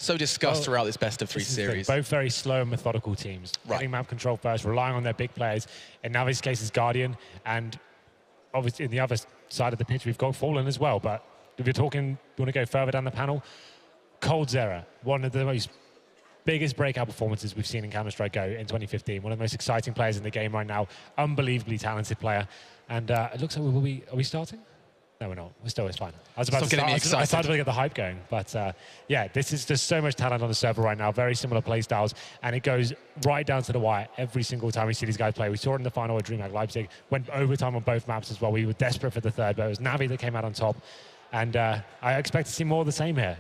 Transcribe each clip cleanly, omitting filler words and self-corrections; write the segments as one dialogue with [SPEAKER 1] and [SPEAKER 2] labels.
[SPEAKER 1] so discussed throughout this best-of-3 series.
[SPEAKER 2] Both very slow and methodical teams.
[SPEAKER 1] Right.
[SPEAKER 2] Getting map control first, relying on their big players. In NaVi's case, is Guardian, and obviously in the other side of the pitch, we've got Fallen as well. But if you're talking, you want to go further down the panel, coldzera, one of the most biggest breakout performances we've seen in Counter-Strike Go in 2015. One of the most exciting players in the game right now. Unbelievably talented player. And it looks like are we starting? No, we're not. It's fine. I was about to start. I started to get the hype going. But yeah, there's so much talent on the server right now. Very similar play styles. And it goes right down to the wire every single time we see these guys play. We saw it in the final with DreamHack Leipzig. Went overtime on both maps as well. We were desperate for the third, but it was NaVi that came out on top. And I expect to see more of the same here.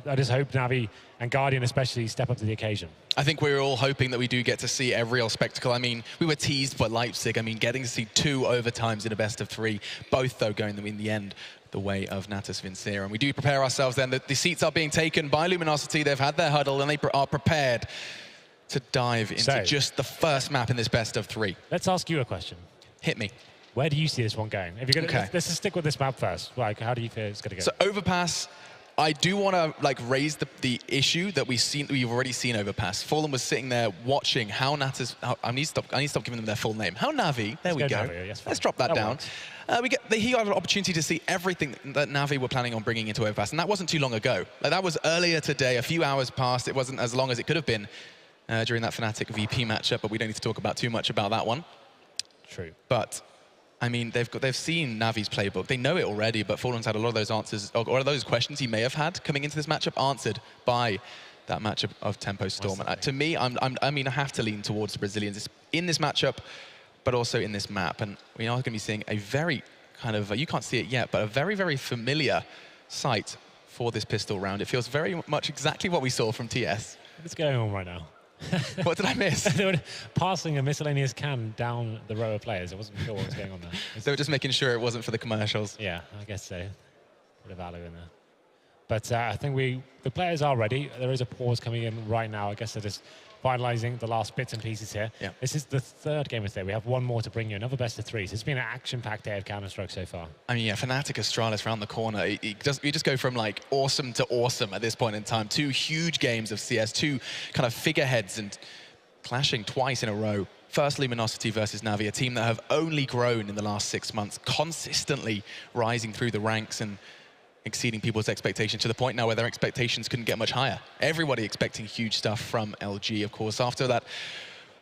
[SPEAKER 2] I just hope NaVi and Guardian especially step up to the occasion. I think we're all hoping that we do get to see a real spectacle. I mean, we were teased by Leipzig. I mean, getting to see 2 overtimes in a best-of-3, both, though, going in the end the way of Natus Vincere. And we do prepare ourselves then. The seats are being taken by Luminosity. They've had their huddle, and they are prepared to dive into just the first map in this best-of-3. Let's ask you a question. Hit me. Where do you see this one going? If you're gonna, let's just stick with this map first. Like, how do you feel it's going to go? So Overpass, I do want to raise the issue that we've already seen Overpass. Fallen was sitting there watching how Natus. I need to stop giving them their full name. How NaVi. There we go. NaVi, yes, let's drop that down. He got an opportunity to see everything that NaVi were planning on bringing into Overpass, and that wasn't too long ago. That was earlier today, a few hours past. It wasn't as long as it could have been during that Fnatic VP matchup, but we don't need to talk about too much about that one. True. But I mean, they've seen NaVi's playbook. They know it already, but Fallen's had a lot of those answers, or those questions he may have had coming into this matchup answered by that matchup of Tempo Storm. And to me, I mean, I have to lean towards the Brazilians in this matchup, but also in this map. And we are going to be seeing a very kind of, you can't see it yet, but a very, very familiar sight for this pistol round. It feels very much exactly what we saw from TS. What's going on right now? What did I miss? They were passing a miscellaneous can down the row of players. I wasn't sure what was going on there. They were just making sure it wasn't for the commercials. Yeah, I guess so. Bit of value in there. But I think the players are ready. There is a pause coming in right now. I guess they're just finalizing the last bits and pieces here. Yeah. This is the third game of the day. We have one more to bring you, another best-of-3. So it's been an action-packed day of Counter-Strike so far. I mean, yeah, Fnatic Astralis around the corner. You just go from like awesome to awesome at this point in time. 2 huge games of CS, 2 kind of figureheads and clashing twice in a row. First, Luminosity versus NaVi, a team that have only grown in the last 6 months, consistently rising through the ranks and exceeding people's expectations to the point now where their expectations couldn't get much higher. Everybody expecting huge stuff from LG, of course, after that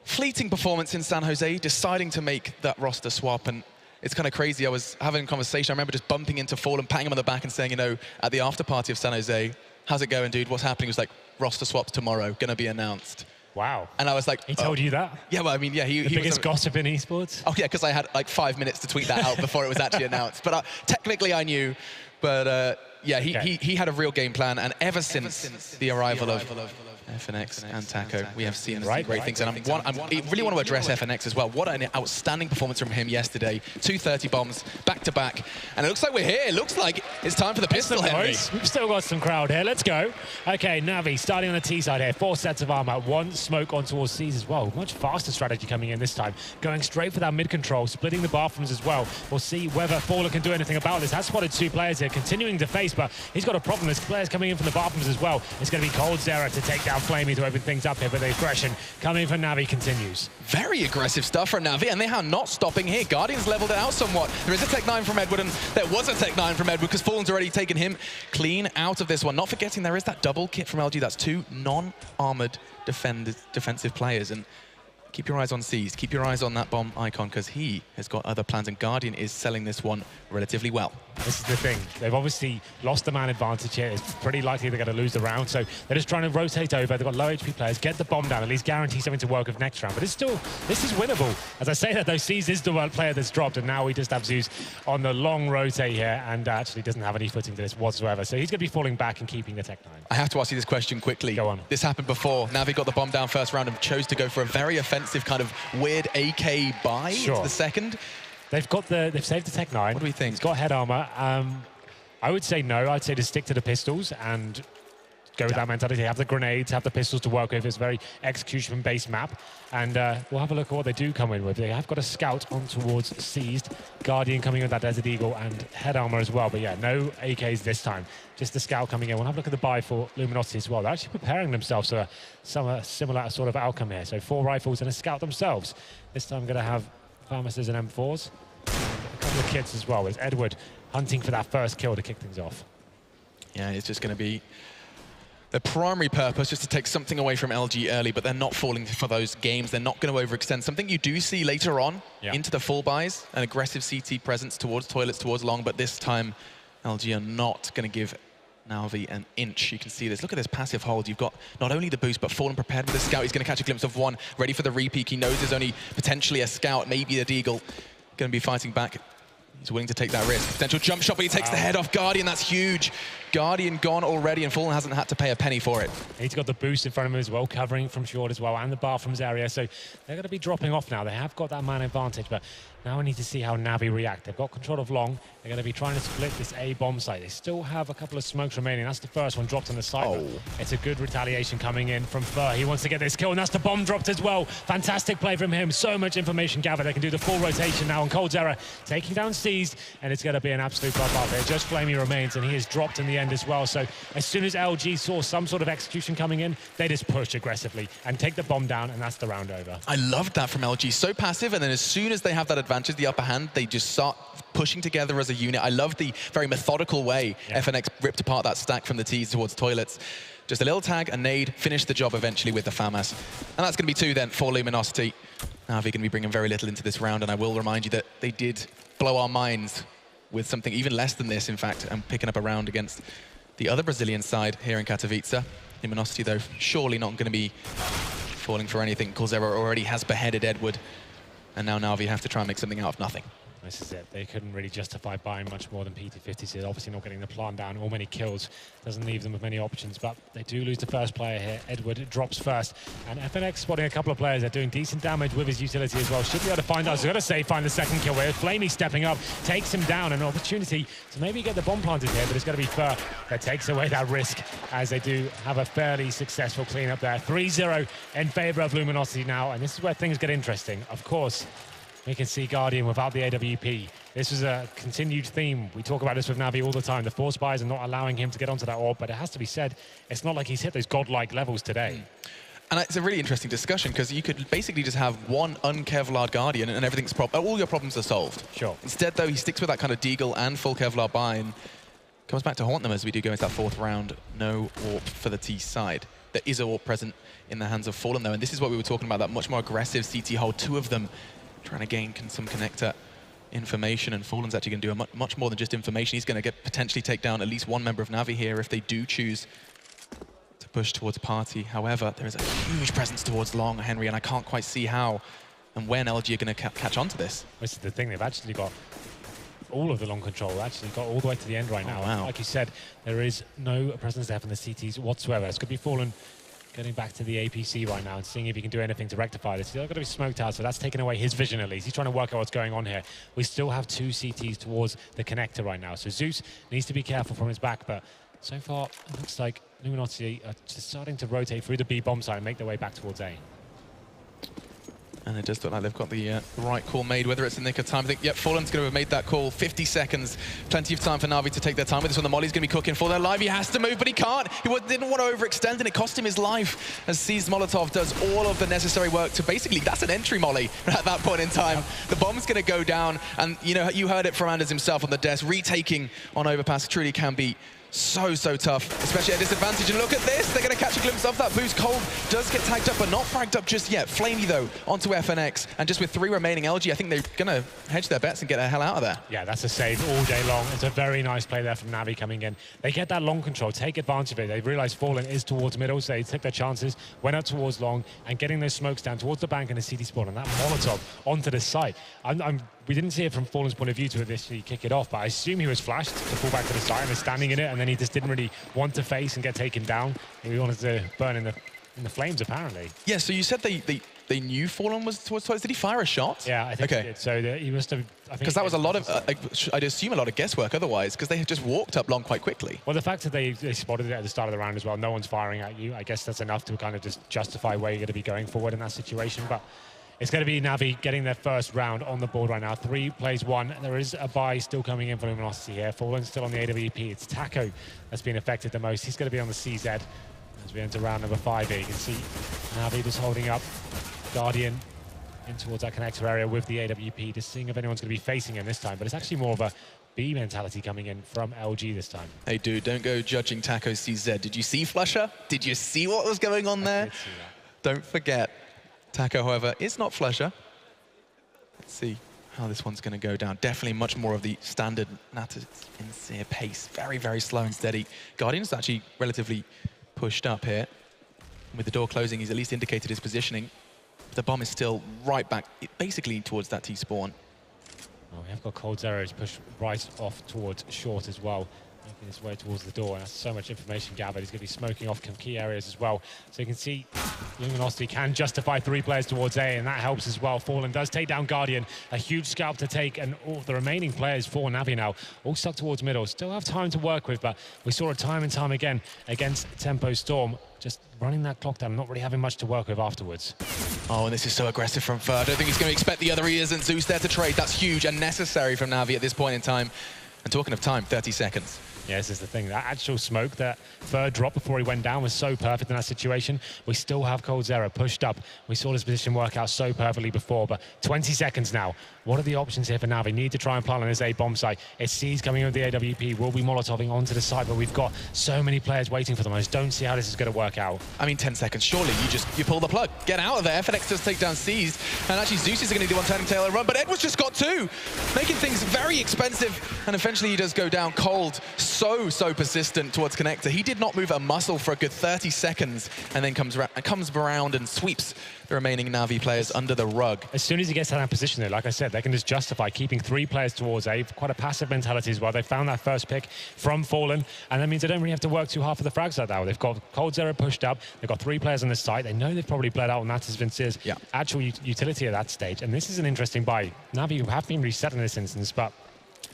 [SPEAKER 2] fleeting performance in San Jose, deciding to make that roster swap. And it's kind of crazy. I was having a conversation. I remember just bumping into Fallen, patting him on the back and saying, you know, at the after party of San Jose, how's it going, dude? What's happening? He was like, roster swaps tomorrow, gonna be announced. Wow. And I was like, he told you that? Yeah, well, I mean, yeah, he biggest gossip in esports? Oh, yeah, because I had like 5 minutes to tweet that out before it was actually announced. But technically I knew. But yeah, he had a real game plan, and ever since the arrival of FNX and Taco, we have seen great things. And I really want to address FNX as well. What an outstanding performance from him yesterday. 230 bombs, back-to-back. And it looks like we're here. It looks like it's time for the pistol, Henry. We've still got some crowd here. Let's go. Okay, NaVi starting on the T side here. 4 sets of armor. 1 smoke on towards C's as well. Much faster strategy coming in this time. Going straight for that mid-control, splitting the bathrooms as well. We'll see whether Fallen can do anything about this. Has spotted 2 players here, continuing to face, but he's got a problem. There's players coming in from the bathrooms as well. It's going to be coldzera to take down Flamey to open things up here, but the aggression coming from NaVi continues. Very aggressive stuff from NaVi, and they are not stopping here. Guardians leveled it out somewhat. There is a Tech 9 from Edward, and there was a Tech 9 from Edward because Fallen's already taken him clean out of this one. Not forgetting there is that double kit from LG. That's 2 non-armored defensive players. And keep your eyes on C's. Keep your eyes on that bomb icon because he has got other plans, and Guardian is selling this one relatively well. This is the thing. They've obviously lost the man advantage here. It's pretty likely they're going to lose the round, so they're just trying to rotate over. They've got low HP players, get the bomb down, at least guarantee something to work with next round. But it's still, this is winnable. As I say that, though, C's is the one player that's dropped, and now we just have Zeus on the long rotate here, and actually doesn't have any footing to this whatsoever. So he's going to be falling back and keeping the Tech 9. I have to ask you this question quickly. Go on. This happened before. NaVi got the bomb down first round and chose to go for a very offensive kind of weird AK buy into the second. They've saved the Tech 9. What do we think? It's got head armor. I would say no. I'd say to stick to the pistols and go with that mentality. Have the grenades, have the pistols to work with. It's a very execution-based map. And we'll have a look at what they do come in with. They have got a scout on towards Seized, Guardian coming with that Desert Eagle and head armor as well. But yeah, no AKs this time. Just the scout coming in. We'll have a look at the buy for Luminosity as well. They're actually preparing themselves for some similar sort of outcome here. So 4 rifles and a scout themselves. This time going to have Pharmacists and M4s. A couple of kits as well. With Edward hunting for that first kill to kick things off.
[SPEAKER 1] Yeah, it's just going to be the primary purpose, just to take something away from LG early, but they're not falling for those games. They're not going to overextend. Something you do see later on into the full buys, an aggressive CT presence towards toilets, towards long, but this time LG are not going to give NaVi an inch. You can see this. Look at this passive hold. You've got not only the boost, but Fallen prepared with a scout. He's going to catch a glimpse of one, ready for the repeak. He knows there's only potentially a scout, maybe a Deagle, going to be fighting back. He's willing to take that risk. Potential jump shot, but he takes the head off Guardian. That's huge. Guardian gone already, and Fallen hasn't had to pay a penny for it.
[SPEAKER 2] He's got the boost in front of him as well, covering from short as well, and the bathrooms area. So they're going to be dropping off now. They have got that man advantage, but now we need to see how NaVi react. They've got control of long. They're going to be trying to split this A bomb site. They still have a couple of smokes remaining. That's the first one dropped on the site. Oh. It's a good retaliation coming in from Fur. He wants to get this kill, and that's the bomb dropped as well. Fantastic play from him. So much information gathered. They can do the full rotation now on Cold Zera, taking down Seized, and it's going to be an absolute bloodbath here. Just Flamey remains, and he is dropped in the end as well. So as soon as LG saw some sort of execution coming in, they just pushed aggressively and take the bomb down, and that's the round over.
[SPEAKER 1] I loved that from LG. So passive, and then as soon as they have that advantage, the upper hand, they just start pushing together as a unit. I love the very methodical way FNX ripped apart that stack from the T's towards toilets. Just a little tag, a nade, finish the job eventually with the FAMAS. And that's going to be 2 then for Luminosity. NaVi going to be bringing very little into this round, and I will remind you that they did blow our minds with something even less than this, in fact, and picking up a round against the other Brazilian side here in Katowice. Luminosity, though, surely not going to be falling for anything. Zera already has beheaded Edward, and now NaVi have to try and make something out of nothing.
[SPEAKER 2] This is it. They couldn't really justify buying much more than PT50, so they're obviously not getting the plant down or many kills. Doesn't leave them with many options, but they do lose the first player here. Edward drops first, and FNX spotting a couple of players. They're doing decent damage with his utility as well. Should be able to find out. I was going to say find the second kill where Flamey stepping up, takes him down, an opportunity to maybe get the bomb planted here, but it's going to be Fur that takes away that risk, as they do have a fairly successful cleanup there. 3-0 in favor of Luminosity now, and this is where things get interesting. Of course, we can see Guardian without the AWP. This is a continued theme. We talk about this with NaVi all the time. The force buys are not allowing him to get onto that orb, but it has to be said, it's not like he's hit those godlike levels today.
[SPEAKER 1] And it's a really interesting discussion, because you could basically just have one un-Kevlar Guardian and everything's all your problems are solved.
[SPEAKER 2] Sure.
[SPEAKER 1] Instead, though, he sticks with that kind of Deagle and full Kevlar buy and comes back to haunt them as we do go into that 4th round. No AWP for the T side. There is a AWP present in the hands of Fallen, though, and this is what we were talking about, that much more aggressive CT hold. 2 of them trying to gain some connector information, and Fallen's actually going to do much more than just information. He's going to potentially take down at least one member of NaVi here if they do choose to push towards party. However, there is a huge presence towards long, Henry, and I can't quite see how and when LG are going to catch on to this.
[SPEAKER 2] This is the thing, they've actually got all of the long control, actually got all the way to the end right now.
[SPEAKER 1] Wow.
[SPEAKER 2] Like you said, there is no presence there from the CTs whatsoever. It's going to be Fallen getting back to the APC right now and seeing if he can do anything to rectify this. He's got to be smoked out, so that's taken away his vision at least. He's trying to work out what's going on here. We still have 2 CTs towards the connector right now, so Zeus needs to be careful from his back, but so far it looks like Luminosity are just starting to rotate through the B bomb site and make their way back towards A.
[SPEAKER 1] And it does look like they've got the right call made, whether it's in the nick of time. I think, yep, Fallen's going to have made that call. 50 seconds. Plenty of time for NaVi to take their time with this one. The Molly's going to be cooking for their life. He has to move, but he can't. He didn't want to overextend, and it cost him his life as Seized Molotov does all of the necessary work to basically, that's an entry Molly at that point in time. The bomb's going to go down, and you know, you heard it from Anders himself on the desk. Retaking on Overpass truly can be so tough, especially at disadvantage. And look at this, they're going to catch a glimpse of that boost. Cold does get tagged up, but not fragged up just yet. Flamey, though, onto FNX. And just with 3 remaining LG, I think they're going to hedge their bets and get the hell out of there.
[SPEAKER 2] Yeah, that's a save all day long. It's a very nice play there from NaVi coming in. They get that long control, take advantage of it. They realize Fallen is towards middle, so they took their chances, went out towards long, and getting those smokes down towards the bank and the CT spawn, and that Molotov onto the site. We didn't see it from Fallen's point of view to initially kick it off, but I assume he was flashed to fall back to the side and was standing in it, and then he just didn't really want to face and get taken down. He wanted to burn in the flames, apparently.
[SPEAKER 1] Yeah, so you said they they knew Fallen was towards. Did he fire a shot?
[SPEAKER 2] Yeah, I think he did. So he must have.
[SPEAKER 1] Because that was a lot of, I'd assume a lot of guesswork otherwise, because they had just walked up long quite quickly.
[SPEAKER 2] Well, the fact that they spotted it at the start of the round as well, no one's firing at you, I guess that's enough to kind of just justify where you're going to be going forward in that situation. But it's going to be NaVi getting their first round on the board right now. 3 plays 1. There is a buy still coming in for Luminosity here. Fallen still on the AWP. It's Taco that's been affected the most. He's going to be on the CZ as we enter round number 5 here. You can see NaVi just holding up. Guardian in towards that connector area with the AWP, just seeing if anyone's going to be facing him this time. But it's actually more of a B mentality coming in from LG this time.
[SPEAKER 1] Hey, dude, don't go judging Taco CZ. Did you see Flusher? Did you see what was going on there?
[SPEAKER 2] I did see that.
[SPEAKER 1] Don't forget. Taco, however, is not Flusher. Let's see how this one's going to go down. Definitely much more of the standard Sincere pace. Very, very slow and steady. Guardian's actually relatively pushed up here. With the door closing, he's at least indicated his positioning. The bomb is still right back, basically towards that T-spawn.
[SPEAKER 2] Oh, we have got coldzera to push right off towards short as well, making his way towards the door. And that's so much information gathered. He's going to be smoking off some key areas as well. So you can see Luminosity can justify 3 players towards A, and that helps as well. Fallen does take down Guardian, a huge scalp to take, and all the remaining players for NaVi now all stuck towards middle. Still have time to work with, but we saw it time and time again against Tempo Storm. Just running that clock down, not really having much to work with afterwards.
[SPEAKER 1] Oh, and this is so aggressive from Fer. I don't think he's going to expect the other Ears and Zeus there to trade. That's huge and necessary from NaVi at this point in time. And talking of time, 30 seconds.
[SPEAKER 2] Yeah, this is the thing. That actual smoke that Fer dropped before he went down was so perfect in that situation. We still have coldzera pushed up. We saw this position work out so perfectly before, but 20 seconds now. What are the options here for NaVi? Need to try and plant on this A bomb site. It sees coming in with the AWP. Will be molotoving onto the side, but we've got so many players waiting for them. I just don't see how this is going to work out. I
[SPEAKER 1] mean, 10 seconds. Surely you pull the plug. Get out of there. FNX does take down C's. And actually, Zeus is going to be the one turning tail and run, but Edward's just got 2, making things very expensive. And eventually he does go down cold. So persistent towards connector. He did not move a muscle for a good 30 seconds and then comes around and sweeps the remaining NaVi players under the rug.
[SPEAKER 2] As soon as he gets to that position there, like I said, they can just justify keeping 3 players towards A. Quite a passive mentality as well. They found that first pick from Fallen, and that means they don't really have to work too hard for the frags like that. They've got coldzera pushed up. They've got 3 players on this site. They know they've probably bled out, and that is Vince's actual utility at that stage. And this is an interesting buy. NaVi have been reset in this instance, but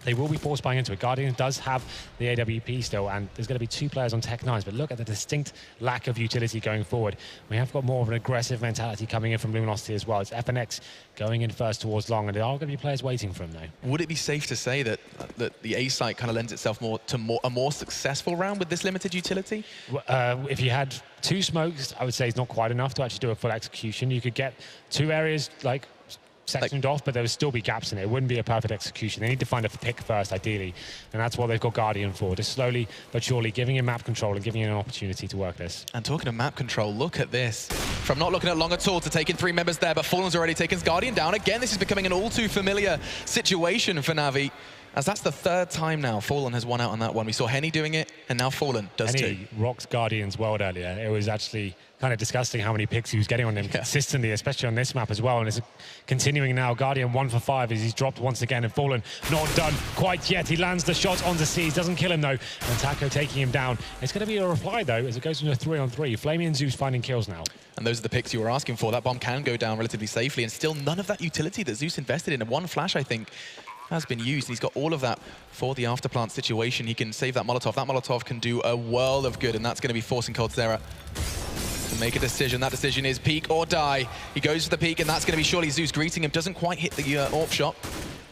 [SPEAKER 2] they will be force buying into it. Guardian does have the AWP still, and there's going to be 2 players on Tech 9s, but look at the distinct lack of utility going forward. We have got more of an aggressive mentality coming in from Luminosity as well. It's FNX going in first towards long, and there are going to be players waiting for him though.
[SPEAKER 1] Would it be safe to say that the A site kind of lends itself more to a more successful round with this limited utility?
[SPEAKER 2] If you had 2 smokes, I would say it's not quite enough to actually do a full execution. You could get 2 areas like sectioned off, but there would still be gaps in it. It wouldn't be a perfect execution. They need to find a pick first, ideally, and that's what they've got Guardian for, just slowly but surely giving him map control and giving him an opportunity to work this.
[SPEAKER 1] And talking of map control, look at this. From not looking at long at all to taking 3 members there, but Fallen's already taken Guardian down. Again, this is becoming an all too familiar situation for NaVi, as that's the 3rd time now Fallen has won out on that one. We saw Henny doing it, and now Fallen does too.
[SPEAKER 2] Henny rocked Guardian's world earlier. It was actually kind of disgusting how many picks he was getting on them consistently, especially on this map as well. And it's continuing now. Guardian 1 for 5 as he's dropped once again, and Fallen not done quite yet. He lands the shot onto C's, doesn't kill him though. And Taco taking him down. It's going to be a reply though as it goes into a 3-on-3. Flamey and Zeus finding kills now.
[SPEAKER 1] And those are the picks you were asking for. That bomb can go down relatively safely, and still none of that utility that Zeus invested in. And 1 flash, I think, has been used. He's got all of that for the afterplant situation. He can save that Molotov. That Molotov can do a world of good, and that's going to be forcing coldzera to make a decision. That decision is peek or die. He goes for the peek, and that's going to be surely Zeus greeting him. Doesn't quite hit the AWP shot.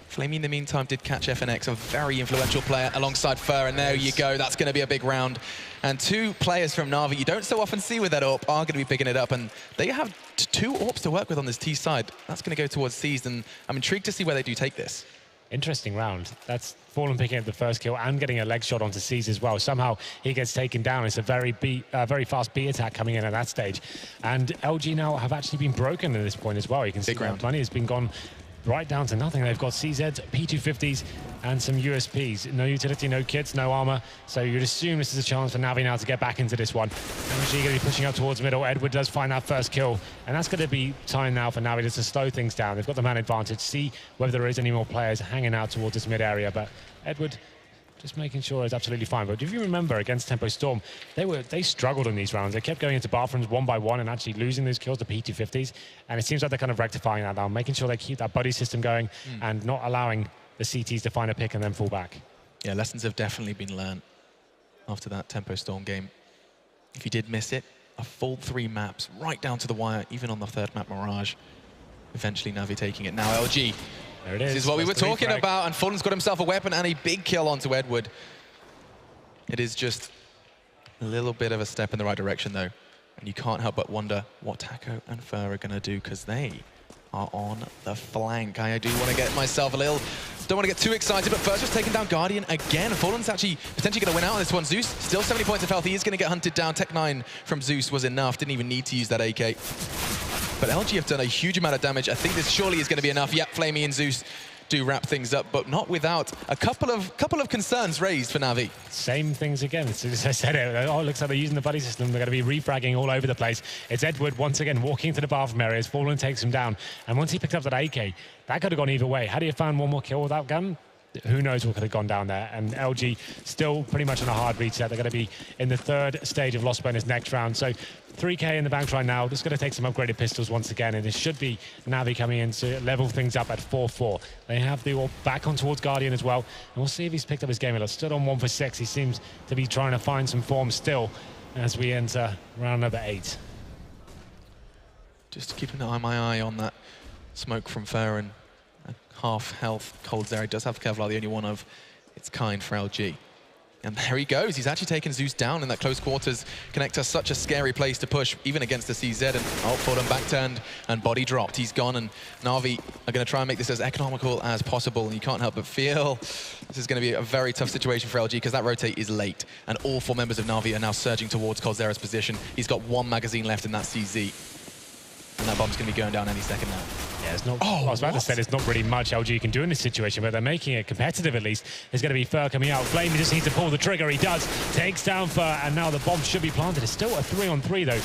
[SPEAKER 1] Flamey, in the meantime, did catch FNX, a very influential player, alongside Fer, and there you go. That's going to be a big round. And 2 players from NaVi you don't so often see with that AWP are going to be picking it up, and they have 2 AWPs to work with on this T side. That's going to go towards C's, and I'm intrigued to see where they do take this.
[SPEAKER 2] Interesting round. That's Fallen picking up the first kill and getting a leg shot onto C's as well. Somehow he gets taken down. It's a very fast B attack coming in at that stage. And LG now have actually been broken at this point as well. You can see their money has been gone right down to nothing. They've got CZs, P250s, and some USPs. No utility, no kits, no armor. So you'd assume this is a chance for NaVi now to get back into this one. LG going to be pushing up towards middle. Edward does find that first kill, and that's going to be time now for NaVi just to slow things down. They've got the man advantage. See whether there is any more players hanging out towards this mid area, but Edward just making sure it's absolutely fine. But if you remember against Tempo Storm, they struggled in these rounds. They kept going into bathrooms one by one and actually losing those kills to P250s. And it seems like they're kind of rectifying that now, making sure they keep that buddy system going and not allowing the CTs to find a pick and then fall back.
[SPEAKER 1] Yeah, lessons have definitely been learned after that Tempo Storm game. If you did miss it, a full 3 maps right down to the wire, even on the 3rd map, Mirage. Eventually NaVi taking it. Now LG.
[SPEAKER 2] There it is.
[SPEAKER 1] This is what we were talking about, and Fulham's got himself a weapon and a big kill onto Edward. It is just a little bit of a step in the right direction, though. And you can't help but wonder what Taco and Fur are going to do, because they are on the flank. I do want to get myself a little... Don't want to get too excited, but Fur's just taking down Guardian again. Fulham's actually potentially going to win out on this one. Zeus, still 70 points of health. He is going to get hunted down. Tech 9 from Zeus was enough. Didn't even need to use that AK. But LG have done a huge amount of damage. I think this surely is going to be enough. Yep, Flamey and Zeus do wrap things up, but not without a couple of concerns raised for NaVi.
[SPEAKER 2] Same things again. As soon as I said it, oh, it looks like they're using the buddy system. They're going to be refragging all over the place. It's Edward once again walking into the bathroom areas. Fallen takes him down. And once he picked up that AK, that could have gone either way. Had he found one more kill with that gun, who knows what could have gone down there. And LG still pretty much on a hard reset. They're going to be in the 3rd stage of Lost Bonus next round. So 3K in the bank right now. Just going to take some upgraded pistols once again. And it should be NaVi coming in to level things up at 4-4. They have the orb back on towards Guardian as well. And we'll see if he's picked up his game a lot. Stood on 1 for 6. He seems to be trying to find some form still as we enter round number 8.
[SPEAKER 1] Just keeping my eye on that smoke from Fur and half health Cold Zera. Does have Kevlar, the only one of its kind for LG. And there he goes. He's actually taken Zeus down in that close quarters connector. Such a scary place to push, even against the CZ. And Fulham back turned and body dropped. He's gone, and NaVi are going to try and make this as economical as possible. And you can't help but feel this is going to be a very tough situation for LG, because that rotate is late. And all 4 members of NaVi are now surging towards Cold Zera's position. He's got 1 magazine left in that CZ. And that bomb's going to be going down any second now.
[SPEAKER 2] Yeah, it's not. Oh, I was about to say there's not really much LG can do in this situation, but they're making it competitive at least. There's going to be Fur coming out. Flame just needs to pull the trigger. He does. Takes down Fur, and now the bomb should be planted. It's still a 3-on-3 though.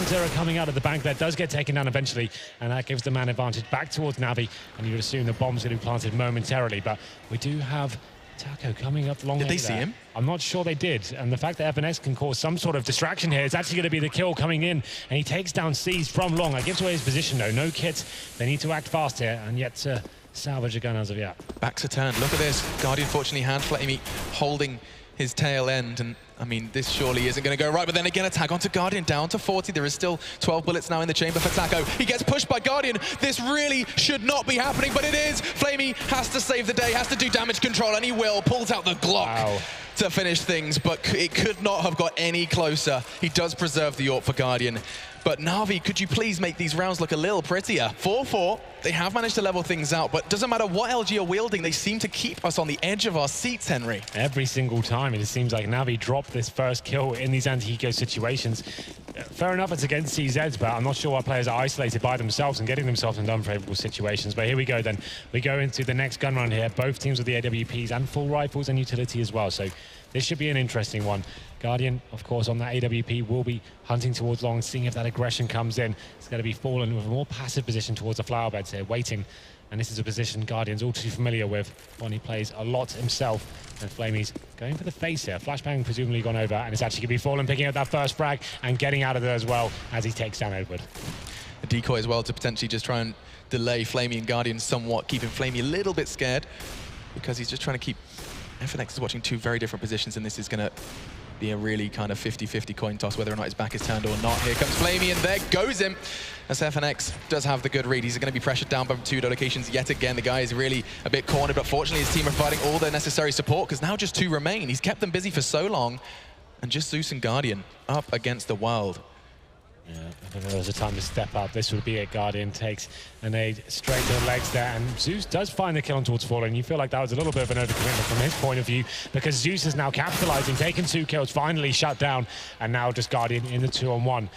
[SPEAKER 2] Zera coming out of the bank there does get taken down eventually, and that gives the man advantage back towards NaVi. And you would assume the bomb's going to be planted momentarily, but we do have Taco coming up long.
[SPEAKER 1] Did they see him?
[SPEAKER 2] I'm not sure they did. And the fact that FNX can cause some sort of distraction here, it's actually going to be the kill coming in. And he takes down C's from long. That gives away his position though. No kits. They need to act fast here, and yet to salvage a gun as of yet.
[SPEAKER 1] Back to turn. Look at this. Guardian fortunately had Flamey holding his tail end, and I mean, this surely isn't going to go right, but then again, a tag onto Guardian, down to 40. There is still 12 bullets now in the chamber for Taco. He gets pushed by Guardian. This really should not be happening, but it is. Flamey has to save the day, has to do damage control, and he will. Pulls out the Glock to finish things, but it could not have got any closer. He does preserve the AWP for Guardian. But NaVi, could you please make these rounds look a little prettier? 4-4, they have managed to level things out, but doesn't matter what LG are wielding, they seem to keep us on the edge of our seats, Henry.
[SPEAKER 2] Every single time, it seems like NaVi dropped this first kill in these anti-eco situations. Fair enough, it's against CZs, but I'm not sure why players are isolated by themselves and getting themselves into unfavorable situations. But here we go then. We go into the next gun run here. Both teams with the AWPs and full rifles and utility as well. So this should be an interesting one. Guardian, of course, on that AWP will be hunting towards long, seeing if that aggression comes in. It's going to be Fallen with a more passive position towards the flower beds here, waiting. And this is a position Guardian's all too familiar with. One he plays a lot himself. And Flamey's going for the face here. Flashbang presumably gone over, and it's actually going to be Fallen picking up that first frag and getting out of there as well as he takes down Edward.
[SPEAKER 1] A decoy as well to potentially just try and delay Flamey and Guardian somewhat, keeping Flamey a little bit scared, because he's just trying to keep... FNX is watching 2 very different positions, and this is going to be a really kind of 50-50 coin toss whether or not his back is turned or not. Here comes Flamey, and there goes him. As FNX does have the good read. He's going to be pressured down by 2 locations yet again. The guy is really a bit cornered, but fortunately his team are providing all their necessary support, because now just 2 remain. He's kept them busy for so long, and just Zeus and Guardian up against the world.
[SPEAKER 2] Yeah, if there was a time to step up, this would be it. Guardian takes a nade straight to the legs there, and Zeus does find the kill on towards Fallen. You feel like that was a little bit of an overcommitment from his point of view, because Zeus is now capitalizing, taking 2 kills, finally shut down, and now just Guardian in the 2-on-1.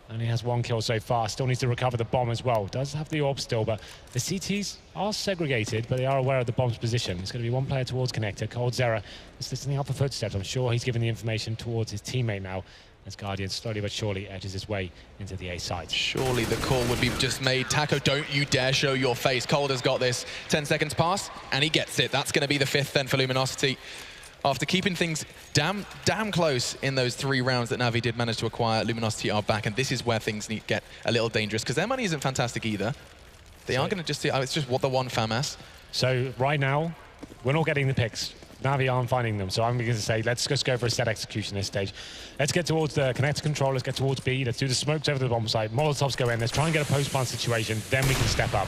[SPEAKER 2] Only has 1 kill so far, still needs to recover the bomb as well. Does have the orb still, but the CTs are segregated, but they are aware of the bomb's position. It's going to be 1 player towards connector. Cold Zera is listening out for footsteps. I'm sure he's given the information towards his teammate now, as Guardian slowly but surely edges his way into the A site. Surely
[SPEAKER 1] the call would be just made. Taco, don't you dare show your face. Cold has got this. 10 seconds pass, and he gets it. That's going to be the 5th then for Luminosity. after keeping things damn close in those 3 rounds that NaVi did manage to acquire, Luminosity are back, and this is where things need to get a little dangerous, because their money isn't fantastic either. They are going to just see, it's just what the one FAMAS.
[SPEAKER 2] So right now, we're not getting the picks. NaVi aren't finding them, so I'm going to say let's just go for a set execution this stage. Let's get towards the connector control, let's get towards B, let's do the smokes over the bomb site, Molotovs go in, let's try and get a post-plant situation, then we can step up.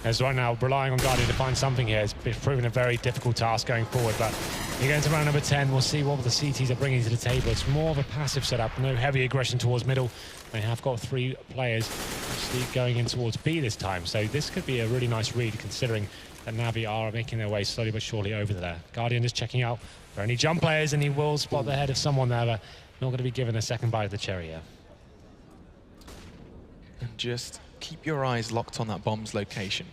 [SPEAKER 2] As right now, relying on Guardian to find something here has proven a very difficult task going forward, but you get into round number 10, we'll see what the CTs are bringing to the table. It's more of a passive setup, no heavy aggression towards middle. They have got 3 players actually going in towards B this time, so this could be a really nice read considering that NaVi are making their way slowly but surely over there. Guardian is checking out for any jump players, and he will spot the head of someone there, but not going to be given a second bite of the cherry here.
[SPEAKER 1] And just keep your eyes locked on that bomb's location.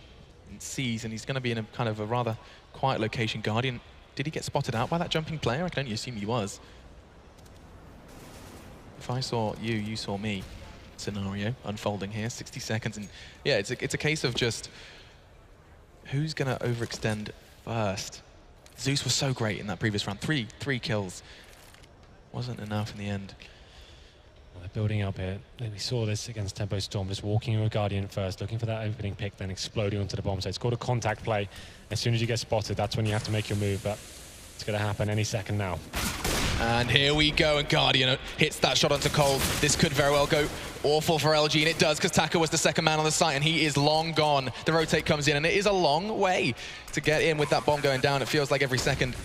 [SPEAKER 1] And sees, and he's going to be in a kind of a rather quiet location. Guardian, did he get spotted out by that jumping player? I can only assume he was. If I saw you, you saw me scenario unfolding here, 60 seconds. And yeah, it's a case of just who's going to overextend first. Zeus was so great in that previous round. Three kills. Wasn't enough in the end.
[SPEAKER 2] Well, they're building up here. We saw this against Tempo Storm, just walking with Guardian first, looking for that opening pick, then exploding onto the bomb. So it's called a contact play. As soon as you get spotted, that's when you have to make your move, but it's going to happen any second now.
[SPEAKER 1] And here we go, and Guardian hits that shot onto Cold. This could very well go awful for LG, and it does, because Taka was the second man on the site, and he is long gone. The rotate comes in, and it is a long way to get in with that bomb going down. It feels like every second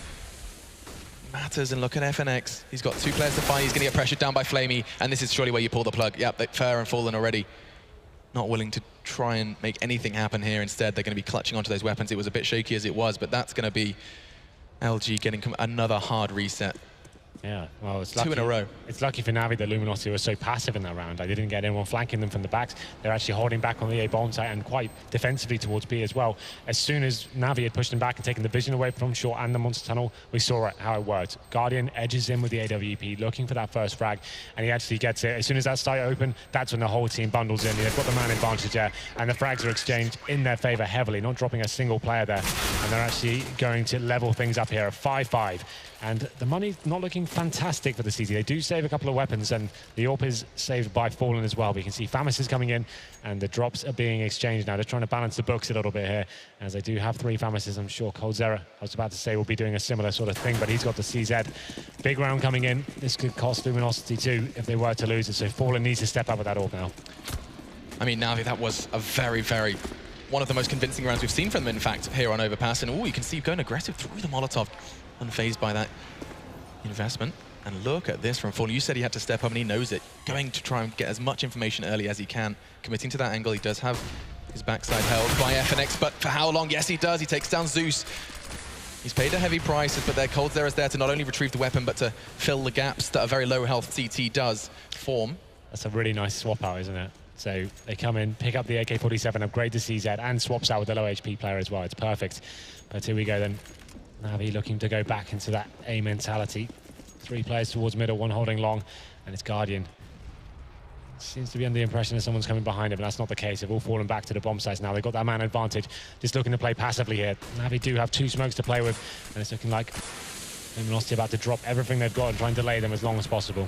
[SPEAKER 1] matters, and look at FNX. He's got 2 players to fight. He's going to get pressured down by Flamey, and this is surely where you pull the plug. Yep, Fair and Fallen already not willing to try and make anything happen here. Instead, they're going to be clutching onto those weapons. It was a bit shaky as it was, but that's going to be LG getting another hard reset.
[SPEAKER 2] Yeah, well, it's lucky.
[SPEAKER 1] 2 in a row.
[SPEAKER 2] It's lucky for NaVi that Luminosity was so passive in that round. I didn't get anyone flanking them from the backs. They're actually holding back on the A bomb site and quite defensively towards B as well. As soon as NaVi had pushed them back and taken the vision away from short and the monster tunnel, we saw how it worked. Guardian edges in with the AWP, looking for that first frag, and he actually gets it. As soon as that site open, that's when the whole team bundles in. They've got the man advantage there, and the frags are exchanged in their favor heavily, not dropping a single player there. And they're actually going to level things up here at 5-5. And the money's not looking fantastic for the CT. They do save a couple of weapons, and the AWP is saved by Fallen as well. But you can see FAMAS is coming in, and the drops are being exchanged now. They're trying to balance the books a little bit here, as they do have 3 FAMASes. I'm sure coldzera, I was about to say, will be doing a similar sort of thing, but he's got the CZ. Big round coming in. This could cost Luminosity too if they were to lose it. So Fallen needs to step up with that AWP now. I
[SPEAKER 1] mean, NaVi, that was a very, very one of the most convincing rounds we've seen from them, in fact, here on Overpass. And oh, you can see going aggressive through the Molotov, unfazed by that investment. And look at this from Fallen. You said he had to step up, and he knows it. Going to try and get as much information early as he can. Committing to that angle. He does have his backside held by FNX, but for how long? Yes, he does. He takes down Zeus. He's paid a heavy price, but their coldzera is there to not only retrieve the weapon, but to fill the gaps that a very low health CT does form.
[SPEAKER 2] That's a really nice swap out, isn't it? So they come in, pick up the AK-47, upgrade the CZ, and swaps out with the low HP player as well. It's perfect. But here we go then. NaVi looking to go back into that A mentality. 3 players towards middle, 1 holding long, and it's Guardian. Seems to be under the impression that someone's coming behind him, and that's not the case. They've all fallen back to the bomb sites now. They've got that man advantage, just looking to play passively here. NaVi do have 2 smokes to play with, and it's looking like Luminosity about to drop everything they've got and try and delay them as long as possible.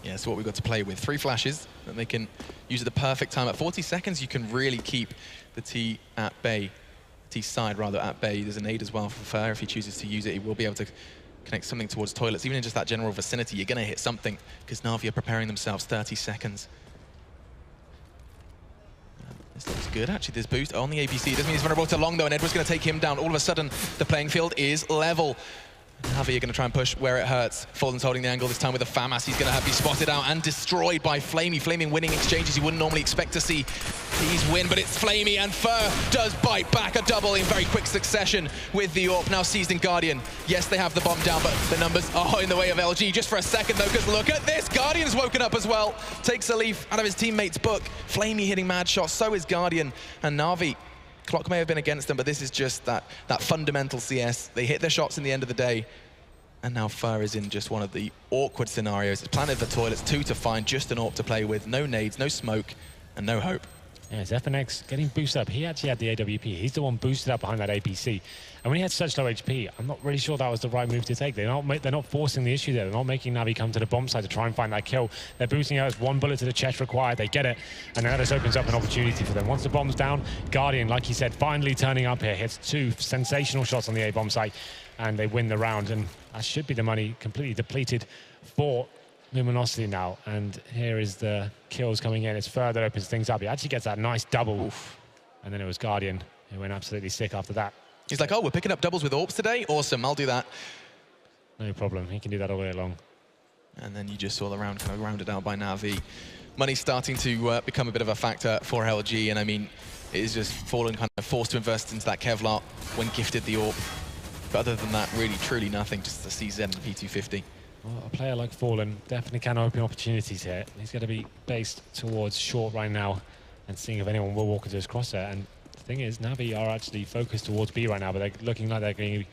[SPEAKER 1] Yeah, so what we've got to play with. 3 flashes that they can use at the perfect time. At 40 seconds, you can really keep the T at bay. T side, rather, at bay. There's a nade as well for Fair. If he chooses to use it, he will be able to connect something towards toilets. Even in just that general vicinity, you're going to hit something, because NaVi are preparing themselves. 30 seconds. This looks good, actually. This boost on the APC. It doesn't mean he's vulnerable to long, though, and Edward's going to take him down. All of a sudden, the playing field is level. NaVi are going to try and push where it hurts. Fallen's holding the angle this time with a FAMAS. He's going to be spotted out and destroyed by Flamey. Flamey winning exchanges you wouldn't normally expect to see these win, but it's Flamey, and Fur does bite back a double in very quick succession with the AWP now seized in Guardian. Yes, they have the bomb down, but the numbers are in the way of LG. Just for a second, though, because look at this. Guardian's woken up as well. Takes a leaf out of his teammate's book. Flamey hitting mad shots. So is Guardian. And NaVi, clock may have been against them, but this is just that fundamental CS. They hit their shots in the end of the day. And now Fur is in just one of the awkward scenarios. It's planted for toilets, 2 to find, just an AWP to play with. No nades, no smoke, and no hope.
[SPEAKER 2] Yeah, it's FNX getting boosted up. He actually had the AWP. He's the one boosted up behind that APC. And when he had such low HP, I'm not really sure that was the right move to take. They're not forcing the issue there. They're not making Navi come to the bomb side to try and find that kill. They're boosting out as 1 bullet to the chest required. They get it, and that just opens up an opportunity for them. Once the bomb's down, Guardian, like he said, finally turning up here, hits 2 sensational shots on the A bomb site, and they win the round. And that should be the money completely depleted for Luminosity now, and here is the kills coming in. It's further opens things up. He actually gets that nice double. Oof. And then it was Guardian who went absolutely sick after that.
[SPEAKER 1] He's like, oh, we're picking up doubles with AWPs today? Awesome, I'll do that.
[SPEAKER 2] No problem, he can do that all day long.
[SPEAKER 1] And then you just saw the round kind of rounded out by NaVi. Money's starting to become a bit of a factor for LG, and I mean, it is just Fallen kind of forced to invest into that Kevlar when gifted the AWP. But other than that, really, truly nothing, just the CZ and the P250.
[SPEAKER 2] Well, a player like Fallen definitely can open opportunities here. He's going to be based towards short right now and seeing if anyone will walk into his crosshair. And the thing is, Navi are actually focused towards B right now, but they're looking like they're going to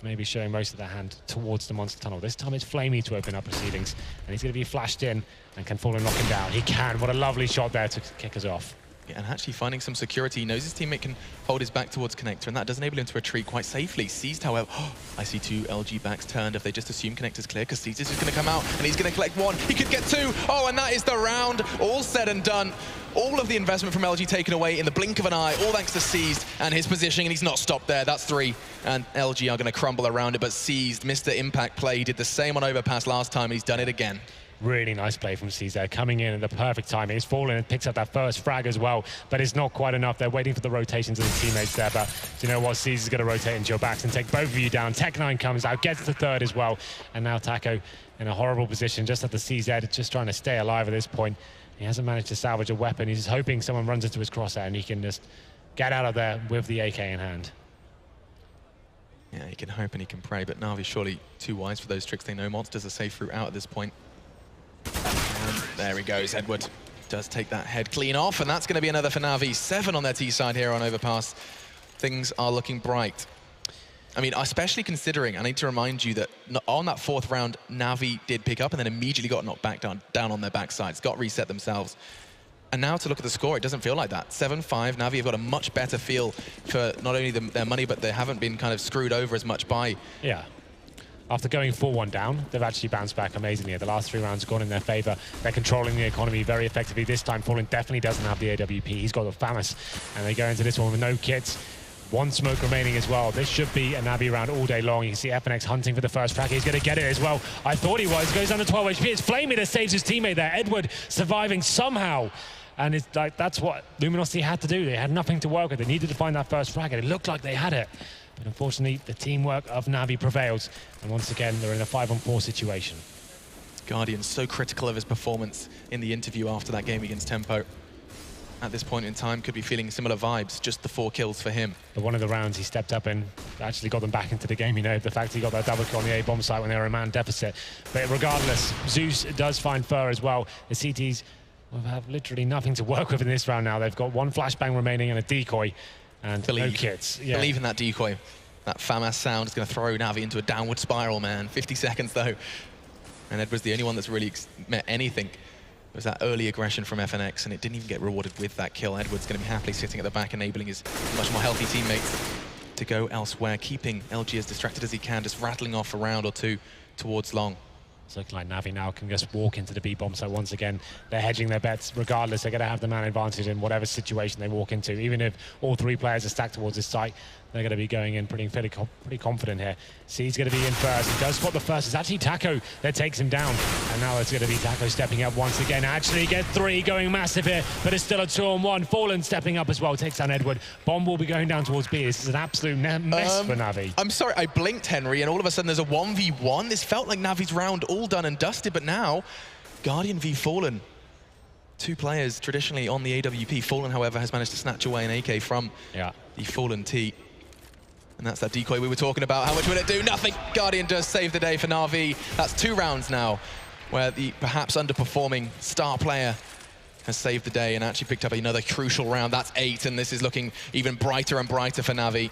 [SPEAKER 2] maybe showing most of their hand towards the monster tunnel. This time it's Flamey to open up proceedings, and he's going to be flashed in, and can Fallen knock him down? He can. What a lovely shot there to kick us off.
[SPEAKER 1] Yeah, and actually finding some security. He knows his teammate can hold his back towards Connector, and that does enable him to retreat quite safely. Seized, however, I see 2 LG backs turned if they just assume Connector's clear, because Seized is just going to come out, and he's going to collect 1. He could get 2. Oh, and that is the round. All said and done. All of the investment from LG taken away in the blink of an eye, all thanks to Seized and his positioning, and he's not stopped there. That's 3, and LG are going to crumble around it, but Seized, Mr. Impact play. He did the same on Overpass last time, and he's done it again.
[SPEAKER 2] Really nice play from Caesar, coming in at the perfect timing. He's fallen and picks up that first frag as well, but it's not quite enough. They're waiting for the rotations of the teammates there, but do you know what? Caesar's going to rotate into your backs and take both of you down. Tech9 comes out, gets the 3rd as well, and now Taco in a horrible position just at the CZ, just trying to stay alive at this point. He hasn't managed to salvage a weapon. He's just hoping someone runs into his crosshair and he can just get out of there with the AK in hand.
[SPEAKER 1] Yeah, he can hope and he can pray, but Navi surely too wise for those tricks. They know monsters are safe route out at this point. And there he goes. Edward does take that head clean off, and that's going to be another for Navi. 7 on their T side here on Overpass. Things are looking bright. I mean, especially considering, I need to remind you that on that 4th round, Navi did pick up and then immediately got knocked back down on their backsides, got reset themselves. And now to look at the score, it doesn't feel like that. 7-5, Navi have got a much better feel for not only their money, but they haven't been kind of screwed over as much by...
[SPEAKER 2] Yeah. After going 4-1 down, they've actually bounced back amazingly. The last 3 rounds have gone in their favor. They're controlling the economy very effectively. This time, Fallen definitely doesn't have the AWP. He's got the FAMAS, and they go into this one with no kits. 1 smoke remaining as well. This should be a Navi round all day long. You can see FNX hunting for the first frag. He's going to get it as well. I thought he was. Goes down to 12 HP. It's Flamey that saves his teammate there. Edward surviving somehow. And it's like, that's what Luminosity had to do. They had nothing to work with. They needed to find that first frag, and it looked like they had it. But unfortunately, the teamwork of Navi prevails. And once again, they're in a 5-on-4 situation.
[SPEAKER 1] Guardian's so critical of his performance in the interview after that game against Tempo. At this point in time, could be feeling similar vibes, just the 4 kills for him.
[SPEAKER 2] But one of the rounds he stepped up and actually got them back into the game. You know, the fact he got that double kill on the A-bomb site when they were a man deficit. But regardless, Zeus does find Fur as well. The CTs will have literally nothing to work with in this round now. They've got 1 flashbang remaining and a decoy. And no kits. Yeah.
[SPEAKER 1] Believe in that decoy. That FAMAS sound is going to throw Navi into a downward spiral, man. 50 seconds, though. And Edward's the only one that's really met anything. It was that early aggression from FNX, and it didn't even get rewarded with that kill. Edward's going to be happily sitting at the back, enabling his much more healthy teammates to go elsewhere, keeping LG as distracted as he can, just rattling off a round or 2 towards long.
[SPEAKER 2] It's looking like Navi now can just walk into the B-bomb site once again. They're hedging their bets. Regardless, they're going to have the man advantage in whatever situation they walk into. Even if all 3 players are stacked towards this site, they're going to be going in pretty confident here. C's going to be in first. He does spot the first. It's actually Taco that takes him down. And now it's going to be Taco stepping up once again. Actually get 3, going massive here, but it's still a 2-on-1. Fallen stepping up as well, takes down Edward. Bomb will be going down towards B. This is an absolute mess for Navi.
[SPEAKER 1] I'm sorry, I blinked, Henry, and all of a sudden there's a 1v1. This felt like Navi's round all done and dusted, but now Guardian v Fallen. 2 players traditionally on the AWP. Fallen, however, has managed to snatch away an AK from the Fallen T. And that's that decoy we were talking about. How much will it do? Nothing. Guardian does save the day for NaVi. That's 2 rounds now where the perhaps underperforming star player has saved the day and actually picked up another crucial round. That's 8, and this is looking even brighter and brighter for NaVi.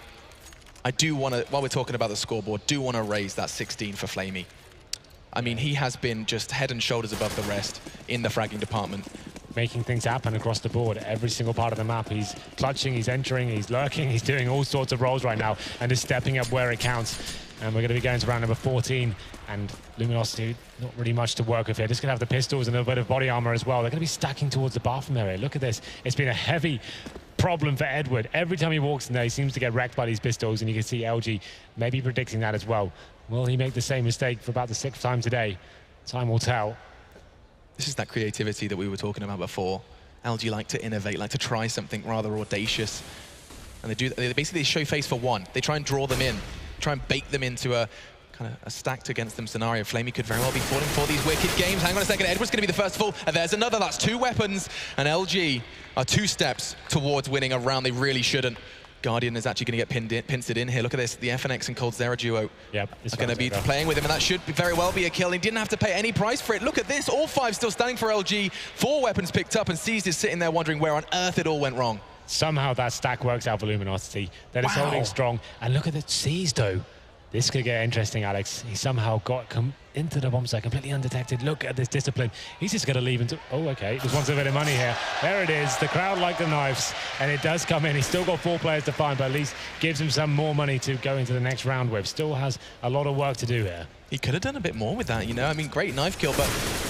[SPEAKER 1] I do want to, while we're talking about the scoreboard, do want to raise that 16 for Flamey. I mean, he has been just head and shoulders above the rest in the fragging department.
[SPEAKER 2] making things happen across the board. Every single part of the map, he's clutching, he's entering, he's lurking, he's doing all sorts of roles right now and is stepping up where it counts. And we're going to be going to round number 14, and Luminosity, not really much to work with here. Just going to have the pistols and a bit of body armor as well. They're going to be stacking towards the bathroom area. Look at this. It's been a heavy problem for Edward. Every time he walks in there, he seems to get wrecked by these pistols, and you can see LG maybe predicting that as well. Will he make the same mistake for about the 6th time today? Time will tell.
[SPEAKER 1] This is that creativity that we were talking about before. LG like to innovate, like to try something rather audacious. And they basically show face for one. They try and draw them in, try and bake them into a kind of a stacked against them scenario. Flamey could very well be falling for these wicked games. Hang on a second, Edward's going to be the first to fall. And there's another, that's 2 weapons. And LG are 2 steps towards winning a round they really shouldn't. Guardian is actually going to get pincered in here. Look at this, the FNX and coldzera duo are going to be playing with him, and that should very well be a kill. He didn't have to pay any price for it. Look at this, all 5 still standing for LG. 4 weapons picked up, and Seized is sitting there wondering where on earth it all went wrong.
[SPEAKER 2] Somehow that stack works out for Luminosity. That is holding strong. And look at the Seized though. This could get interesting, Alex. He somehow got into the bomb site completely undetected. Look at this discipline. He's just going to leave into... Oh, okay. Just wants a bit of money here. There it is. The crowd like the knives. And it does come in. He's still got 4 players to find, but at least gives him some more money to go into the next round with. Still has a lot of work to do here.
[SPEAKER 1] He could have done a bit more with that, you know? I mean, great knife kill, but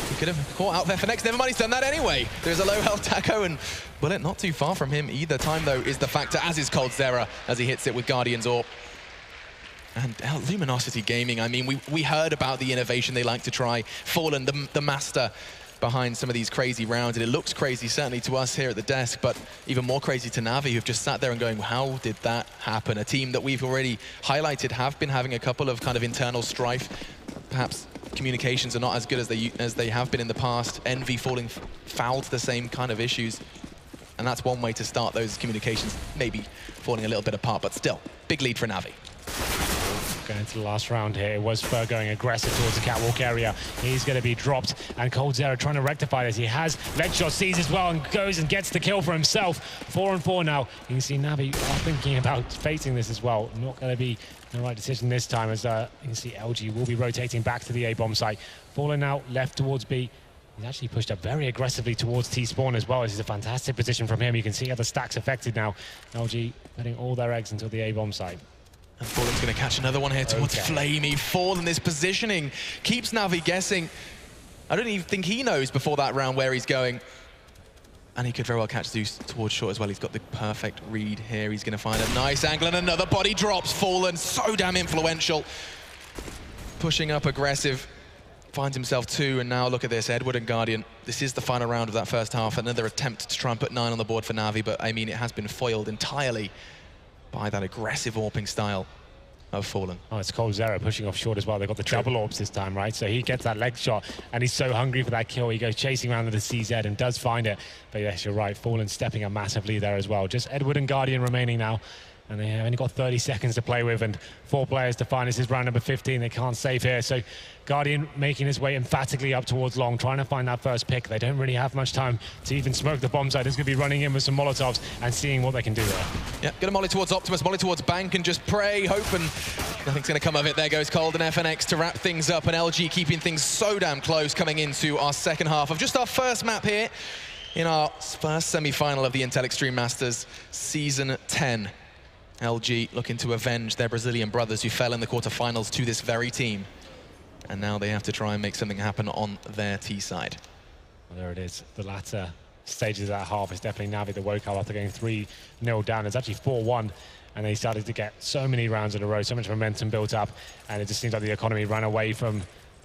[SPEAKER 1] he could have caught out there for next. Never mind, he's done that anyway. There's a low health Taco, and Bullet not too far from him either. Time, though, is the factor, as is coldzera, as he hits it with Guardian's AWP. And Luminosity Gaming, I mean, we heard about the innovation they like to try. Fallen, the master behind some of these crazy rounds, and it looks crazy certainly to us here at the desk, but even more crazy to NaVi, who've just sat there and going, how did that happen? A team that we've already highlighted have been having a couple of kind of internal strife. Perhaps communications are not as good as they have been in the past. NaVi falling foul to the same kind of issues. And that's one way to start those communications, maybe falling a little bit apart, but still, big lead for NaVi.
[SPEAKER 2] Going into the last round here, it was Fur going aggressive towards the catwalk area. He's going to be dropped, and coldzera trying to rectify this. He has leg shot, sees as well, and goes and gets the kill for himself. 4 on 4 now. You can see NaVi are thinking about facing this as well. Not going to be the right decision this time, as you can see LG will be rotating back to the A bomb site. Falling out left towards B. He's actually pushed up very aggressively towards T-spawn as well. This is a fantastic position from him. You can see how the stack's affected now. LG putting all their eggs into the A bomb site.
[SPEAKER 1] And Fallen's going to catch another one here towards Flamey. Fallen, this positioning keeps NaVi guessing. I don't even think he knows before that round where he's going. And he could very well catch Zeus towards short as well. He's got the perfect read here. He's going to find a nice angle, and another body drops. Fallen, so damn influential. Pushing up aggressive. Finds himself 2, and now look at this, Edward and Guardian. This is the final round of that first half. Another attempt to try and put 9 on the board for NaVi, but I mean, it has been foiled entirely by that aggressive AWPing style of Fallen.
[SPEAKER 2] Oh, it's coldzera pushing off short as well. They've got the double AWPs this time, right? So he gets that leg shot, and he's so hungry for that kill. He goes chasing around with the CZ and does find it. But yes, you're right, Fallen stepping up massively there as well. Just Edward and Guardian remaining now. And they have only got 30 seconds to play with and 4 players to find. This is round number 15. They can't save here. So Guardian making his way emphatically up towards long, trying to find that first pick. They don't really have much time to even smoke the bomb site. He's going to be running in with some Molotovs and seeing what they can do there.
[SPEAKER 1] Yeah, get a molly towards Optimus, molly towards Bank, and just pray, hope, and nothing's going to come of it. There goes Cold and FNX to wrap things up, and LG keeping things so damn close coming into our second half of just our first map here in our first semi-final of the Intel Extreme Masters Season 10. LG looking to avenge their Brazilian brothers who fell in the quarterfinals to this very team. And now they have to try and make something happen on their T side.
[SPEAKER 2] Well, there it is. The latter stages of that half is definitely NaVi that woke up after going 3-0 down. It's actually 4-1. And they started to get so many rounds in a row, so much momentum built up. And it just seems like the economy ran away from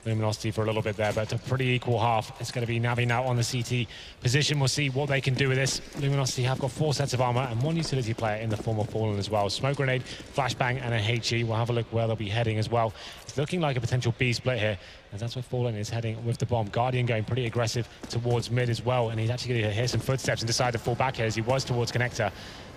[SPEAKER 2] Luminosity for a little bit there, but it's a pretty equal half. It's going to be NaVi now on the CT position. We'll see what they can do with this. Luminosity have got 4 sets of armor and 1 utility player in the form of Fallen as well. Smoke grenade, flashbang, and a HE. We'll have a look where they'll be heading as well. It's looking like a potential B split here, and that's where Fallen is heading with the bomb. Guardian going pretty aggressive towards mid as well, and he's actually going to hear some footsteps and decide to fall back here as he was towards connector.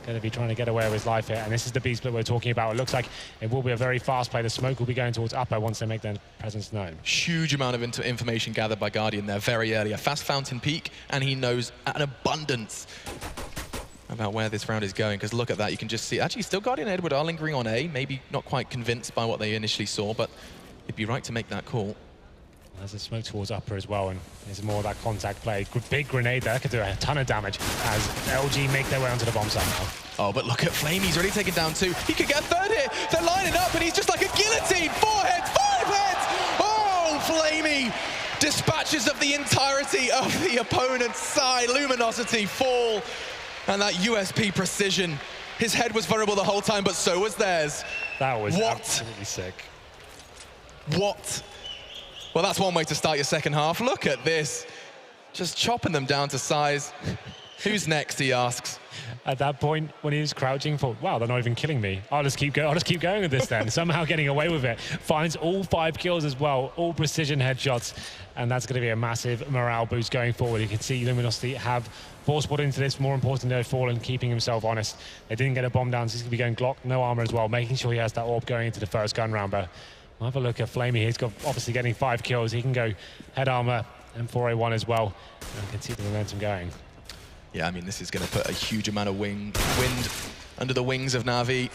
[SPEAKER 2] Going to be trying to get away with his life here, and this is the B split we're talking about. It looks like it will be a very fast play. The smoke will be going towards upper once they make their presence known.
[SPEAKER 1] Huge amount of information gathered by Guardian there very early. A fast fountain peak, and he knows an abundance about where this round is going, because look at that, you can just see, actually still Guardian and Edward are lingering on A, maybe not quite convinced by what they initially saw, but it'd be right to make that call.
[SPEAKER 2] There's a smoke towards upper as well, and there's more of that contact play. Big grenade there could do a ton of damage as LG make their way onto the bomb site now.
[SPEAKER 1] Oh, but look at Flame. He's already taken down 2. He could get a 3rd hit. They're lining up, and he's just like a guillotine. 4 heads, 5 heads. Oh, Flamey dispatches of the entirety of the opponent's side. Luminosity fall, and that USP precision. His head was vulnerable the whole time, but so was theirs.
[SPEAKER 2] That was absolutely sick.
[SPEAKER 1] What? Well, that's one way to start your second half. Look at this. Just chopping them down to size. Who's next, he asks.
[SPEAKER 2] At that point, when he was crouching, thought, wow, they're not even killing me. I'll just keep going with this then. Somehow getting away with it. Finds all 5 kills as well, all precision headshots. And that's going to be a massive morale boost going forward. You can see Luminosity have force put into this. More important, though, Fallen keeping himself honest. They didn't get a bomb down, so he's going to be going Glock, no armor as well, making sure he has that orb going into the first gun round. But we'll have a look at Flamey. He's got obviously getting 5 kills. He can go head armor and 4A1 as well. And you can see the momentum going.
[SPEAKER 1] Yeah, I mean, this is going to put a huge amount of wind under the wings of NaVi.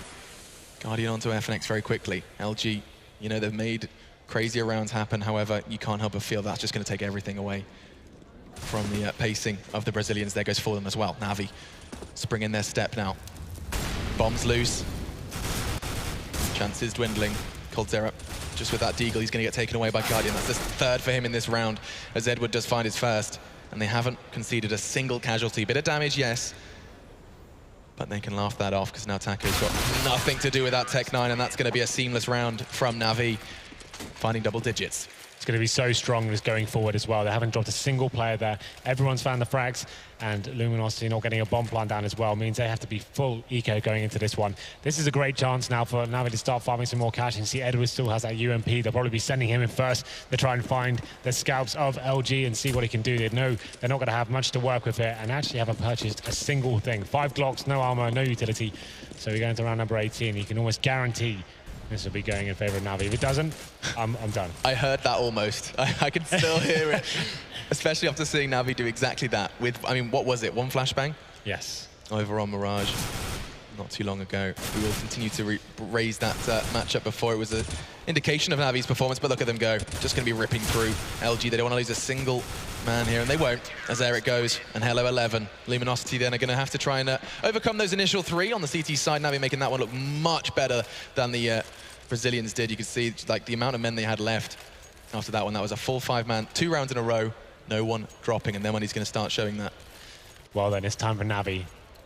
[SPEAKER 1] Guardian onto FNX very quickly. LG, you know, they've made crazier rounds happen. However, you can't help but feel that's just going to take everything away from the pacing of the Brazilians. There goes Fallen as well. NaVi springing their step now. Bombs loose. Chances dwindling. coldzera, just with that deagle, he's going to get taken away by Guardian. That's the 3rd for him in this round, as Edward does find his 1st. And they haven't conceded a single casualty. Bit of damage, yes, but they can laugh that off because now Taco's got nothing to do with that Tech 9, and that's going to be a seamless round from NaVi, finding double digits.
[SPEAKER 2] It's going to be so strong this going forward as well. They haven't dropped a single player there. Everyone's found the frags, and Luminosity not getting a bomb plant down as well means they have to be full eco going into this one. This is a great chance now for NaVi to start farming some more cash. And see Edward still has that UMP. They'll probably be sending him in first to try and find the scalps of LG and see what he can do. They know they're not going to have much to work with here, and actually haven't purchased a single thing. 5 Glocks, no armor, no utility. So we're going to round number 18. You can almost guarantee this will be going in favor of NaVi. If it doesn't, I'm done.
[SPEAKER 1] I heard that almost. I can still hear it, especially after seeing NaVi do exactly that with, I mean, what was it, 1 flashbang?
[SPEAKER 2] Yes.
[SPEAKER 1] Over on Mirage not too long ago. We will continue to raise that matchup before it was an indication of NaVi's performance, but look at them go. Just going to be ripping through LG. They don't want to lose a single man here, and they won't, as there it goes. And hello 11. Luminosity then are going to have to try and overcome those initial 3 on the CT side. NaVi making that one look much better than the Brazilians did. You can see like the amount of men they had left after that one. That was a full 5-man, 2 rounds in a row, no one dropping, and then when he's going to start showing that.
[SPEAKER 2] Well, then it's time for NaVi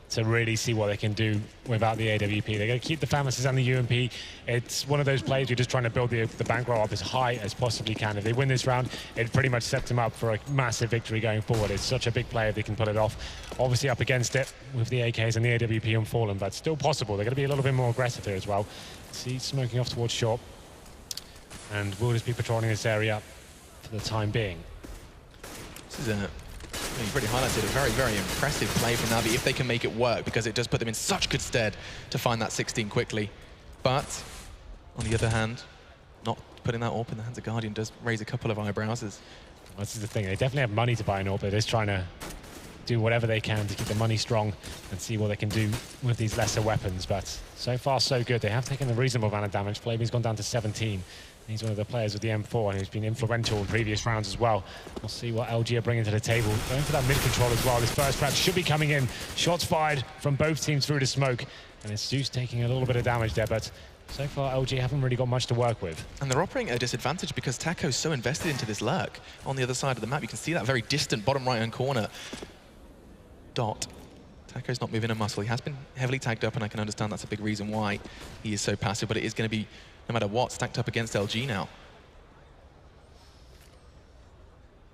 [SPEAKER 2] to really see what they can do without the AWP. They're going to keep the FAMASs and the UMP. It's one of those plays you're just trying to build the bankroll up as high as possibly can. If they win this round, it pretty much sets them up for a massive victory going forward. It's such a big play if they can pull it off. Obviously up against it with the AKs and the AWP on Fallen, but still possible. They're going to be a little bit more aggressive here as well. See, smoking off towards short. And we'll just be patrolling this area for the time being.
[SPEAKER 1] This is you've already highlighted a very, very impressive play from NaVi if they can make it work, because it does put them in such good stead to find that 16 quickly. But on the other hand, not putting that AWP in the hands of Guardian does raise a couple of eyebrows.
[SPEAKER 2] Well, this is the thing, they definitely have money to buy an AWP. They're just trying to do whatever they can to keep the money strong and see what they can do with these lesser weapons. But so far, so good. They have taken a reasonable amount of damage. Flamey's gone down to 17. He's one of the players with the M4, and he's been influential in previous rounds as well. We'll see what LG are bringing to the table. Going for that mid-control as well. This first round should be coming in. Shots fired from both teams through the smoke. And it's Zeus taking a little bit of damage there, but so far LG haven't really got much to work with. And
[SPEAKER 1] they're operating at a disadvantage because Taco's so invested into this lurk on the other side of the map. You can see that very distant bottom right-hand corner dot. Taco's not moving a muscle. He has been heavily tagged up, and I can understand that's a big reason why he is so passive, but it is going to be, no matter what, stacked up against LG now.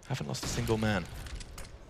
[SPEAKER 1] Haven't lost a single man.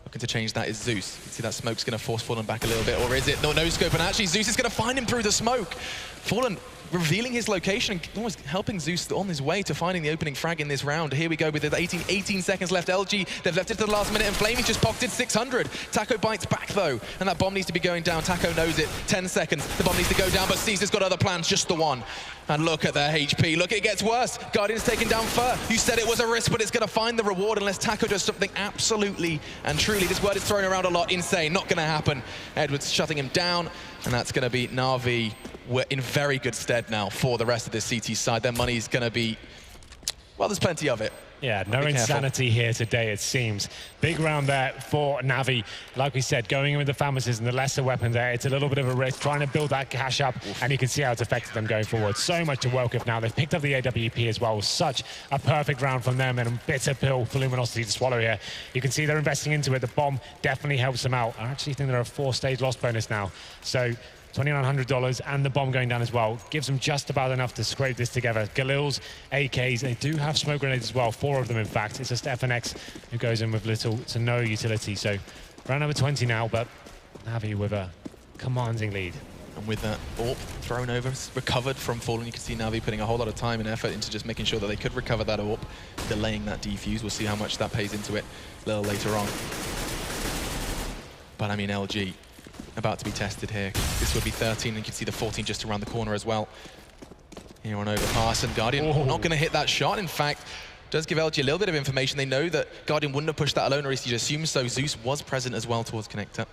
[SPEAKER 1] Looking to change that is Zeus. You can see that smoke's going to force Fallen back a little bit, or is it? No scope, and actually Zeus is going to find him through the smoke. Fallen revealing his location and almost helping Zeus on his way to finding the opening frag in this round. Here we go with the 18 seconds left. LG, they've left it to the last minute, and Flamey just pocketed 600. Taco bites back though, and that bomb needs to be going down. Taco knows it. 10 seconds. The bomb needs to go down, but Caesar's got other plans, just the one. And look at their HP. Look, it gets worse. Guardian's taken down Fur. You said it was a risk, but it's going to find the reward unless Taco does something absolutely and truly. This word is thrown around a lot. Insane. Not going to happen. Edwards shutting him down, and that's going to be NaVi. We're in very good stead now for the rest of this CT side. Their money's going to be, well, there's plenty of it.
[SPEAKER 2] Yeah, no insanity here today, it seems. Big round there for NaVi. Like we said, going in with the Famises and the lesser weapon there, it's a little bit of a risk, trying to build that cash up, and you can see how it's affected them going forward. So much to work with now. They've picked up the AWP as well. Such a perfect round from them, and a bitter pill for Luminosity to swallow here. You can see they're investing into it. The bomb definitely helps them out. I actually think they're a 4-stage loss bonus now. So $2,900 and the bomb going down as well gives them just about enough to scrape this together. Galil's, AKs, they do have smoke grenades as well, 4 of them in fact. It's just FNX who goes in with little to no utility. So round number 20 now, but NaVi with a commanding lead.
[SPEAKER 1] And with that AWP thrown over, recovered from Fallen, you can see NaVi putting a whole lot of time and effort into just making sure that they could recover that AWP, delaying that defuse. We'll see how much that pays into it a little later on. But I mean, LG about to be tested here. This would be 13, and you can see the 14 just around the corner as well. Here on Overpass, and Guardian not going to hit that shot. In fact, does give LG a little bit of information. They know that Guardian wouldn't have pushed that alone, or at least you'd assume so. Zeus was present as well towards Connector.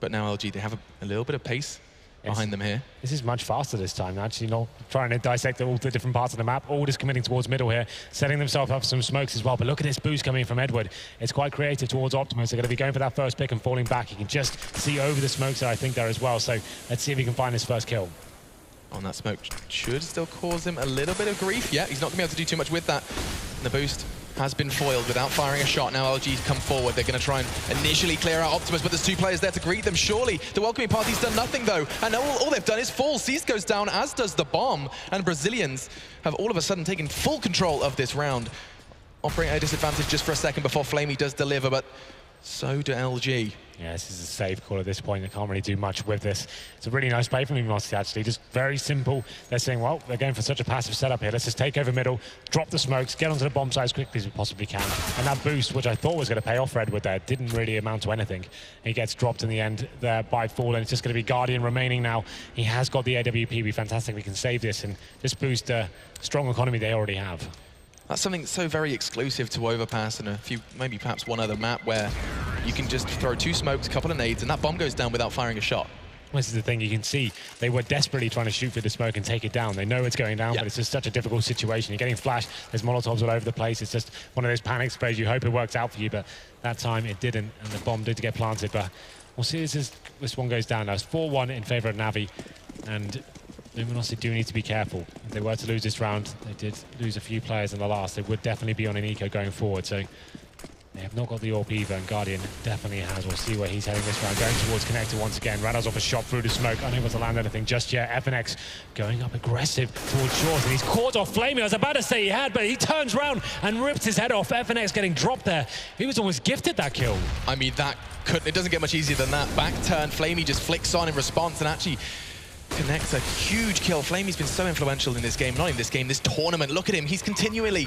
[SPEAKER 1] But now LG, they have a little bit of pace behind them here.
[SPEAKER 2] This is much faster this time, actually not trying to dissect all the different parts of the map, all just committing towards middle here, setting themselves up some smokes as well. But look at this boost coming from Edward. It's quite creative towards Optimus. They're going to be going for that first pick and falling back. You can just see over the smokes there, I think, there as well. So let's see if he can find his first kill.
[SPEAKER 1] On that smoke should still cause him a little bit of grief. Yeah, he's not going to be able to do too much with that. And the boost has been foiled without firing a shot. Now LG come forward. They're going to try and initially clear out Optimus, but there's 2 players there to greet them. Surely the welcoming party's done nothing, though. And all they've done is fall. Seas goes down, as does the bomb. And Brazilians have all of a sudden taken full control of this round. Operating at a disadvantage just for a second before Flamey does deliver, but so do LG.
[SPEAKER 2] Yeah, this is a safe call at this point. They can't really do much with this. It's a really nice play from Luminosity, actually. Just very simple. They're saying, well, they're going for such a passive setup here. Let's just take over middle, drop the smokes, get onto the bomb site as quickly as we possibly can. And that boost, which I thought was going to pay off for Edward there, didn't really amount to anything. He gets dropped in the end there by Fallen. It's just going to be Guardian remaining now. He has got the AWP. It'd be fantastic. We can save this and just boost the strong economy they already have.
[SPEAKER 1] That's something so very exclusive to Overpass and a few, maybe perhaps one other map where you can just throw 2 smokes, a couple of nades, and that bomb goes down without firing a shot.
[SPEAKER 2] This is the thing, you can see they were desperately trying to shoot for the smoke and take it down. They know it's going down, but it's just such a difficult situation. You're getting flashed, there's Molotovs all over the place. It's just one of those panic sprays. You hope it works out for you, but that time it didn't, and the bomb did get planted. But we'll see as this one goes down. Now it's 4-1 in favor of NaVi, and Luminosity do need to be careful. If they were to lose this round, they did lose a few players in the last. They would definitely be on an eco going forward. So they have not got the AWP either, and Guardian definitely has. We'll see where he's heading this round. Going towards Connector once again. Radars off a shot through the smoke, unable to land anything just yet. FNX going up aggressive towards Shores, and he's caught off Flamey. I was about to say he had, but he turns around and rips his head off. FNX getting dropped there. He was almost gifted that kill.
[SPEAKER 1] I mean, it doesn't get much easier than that. Back turn, Flamey just flicks on in response and actually connects a huge kill. Flamey's been so influential in this game, not in this game, this tournament. Look at him, he's continually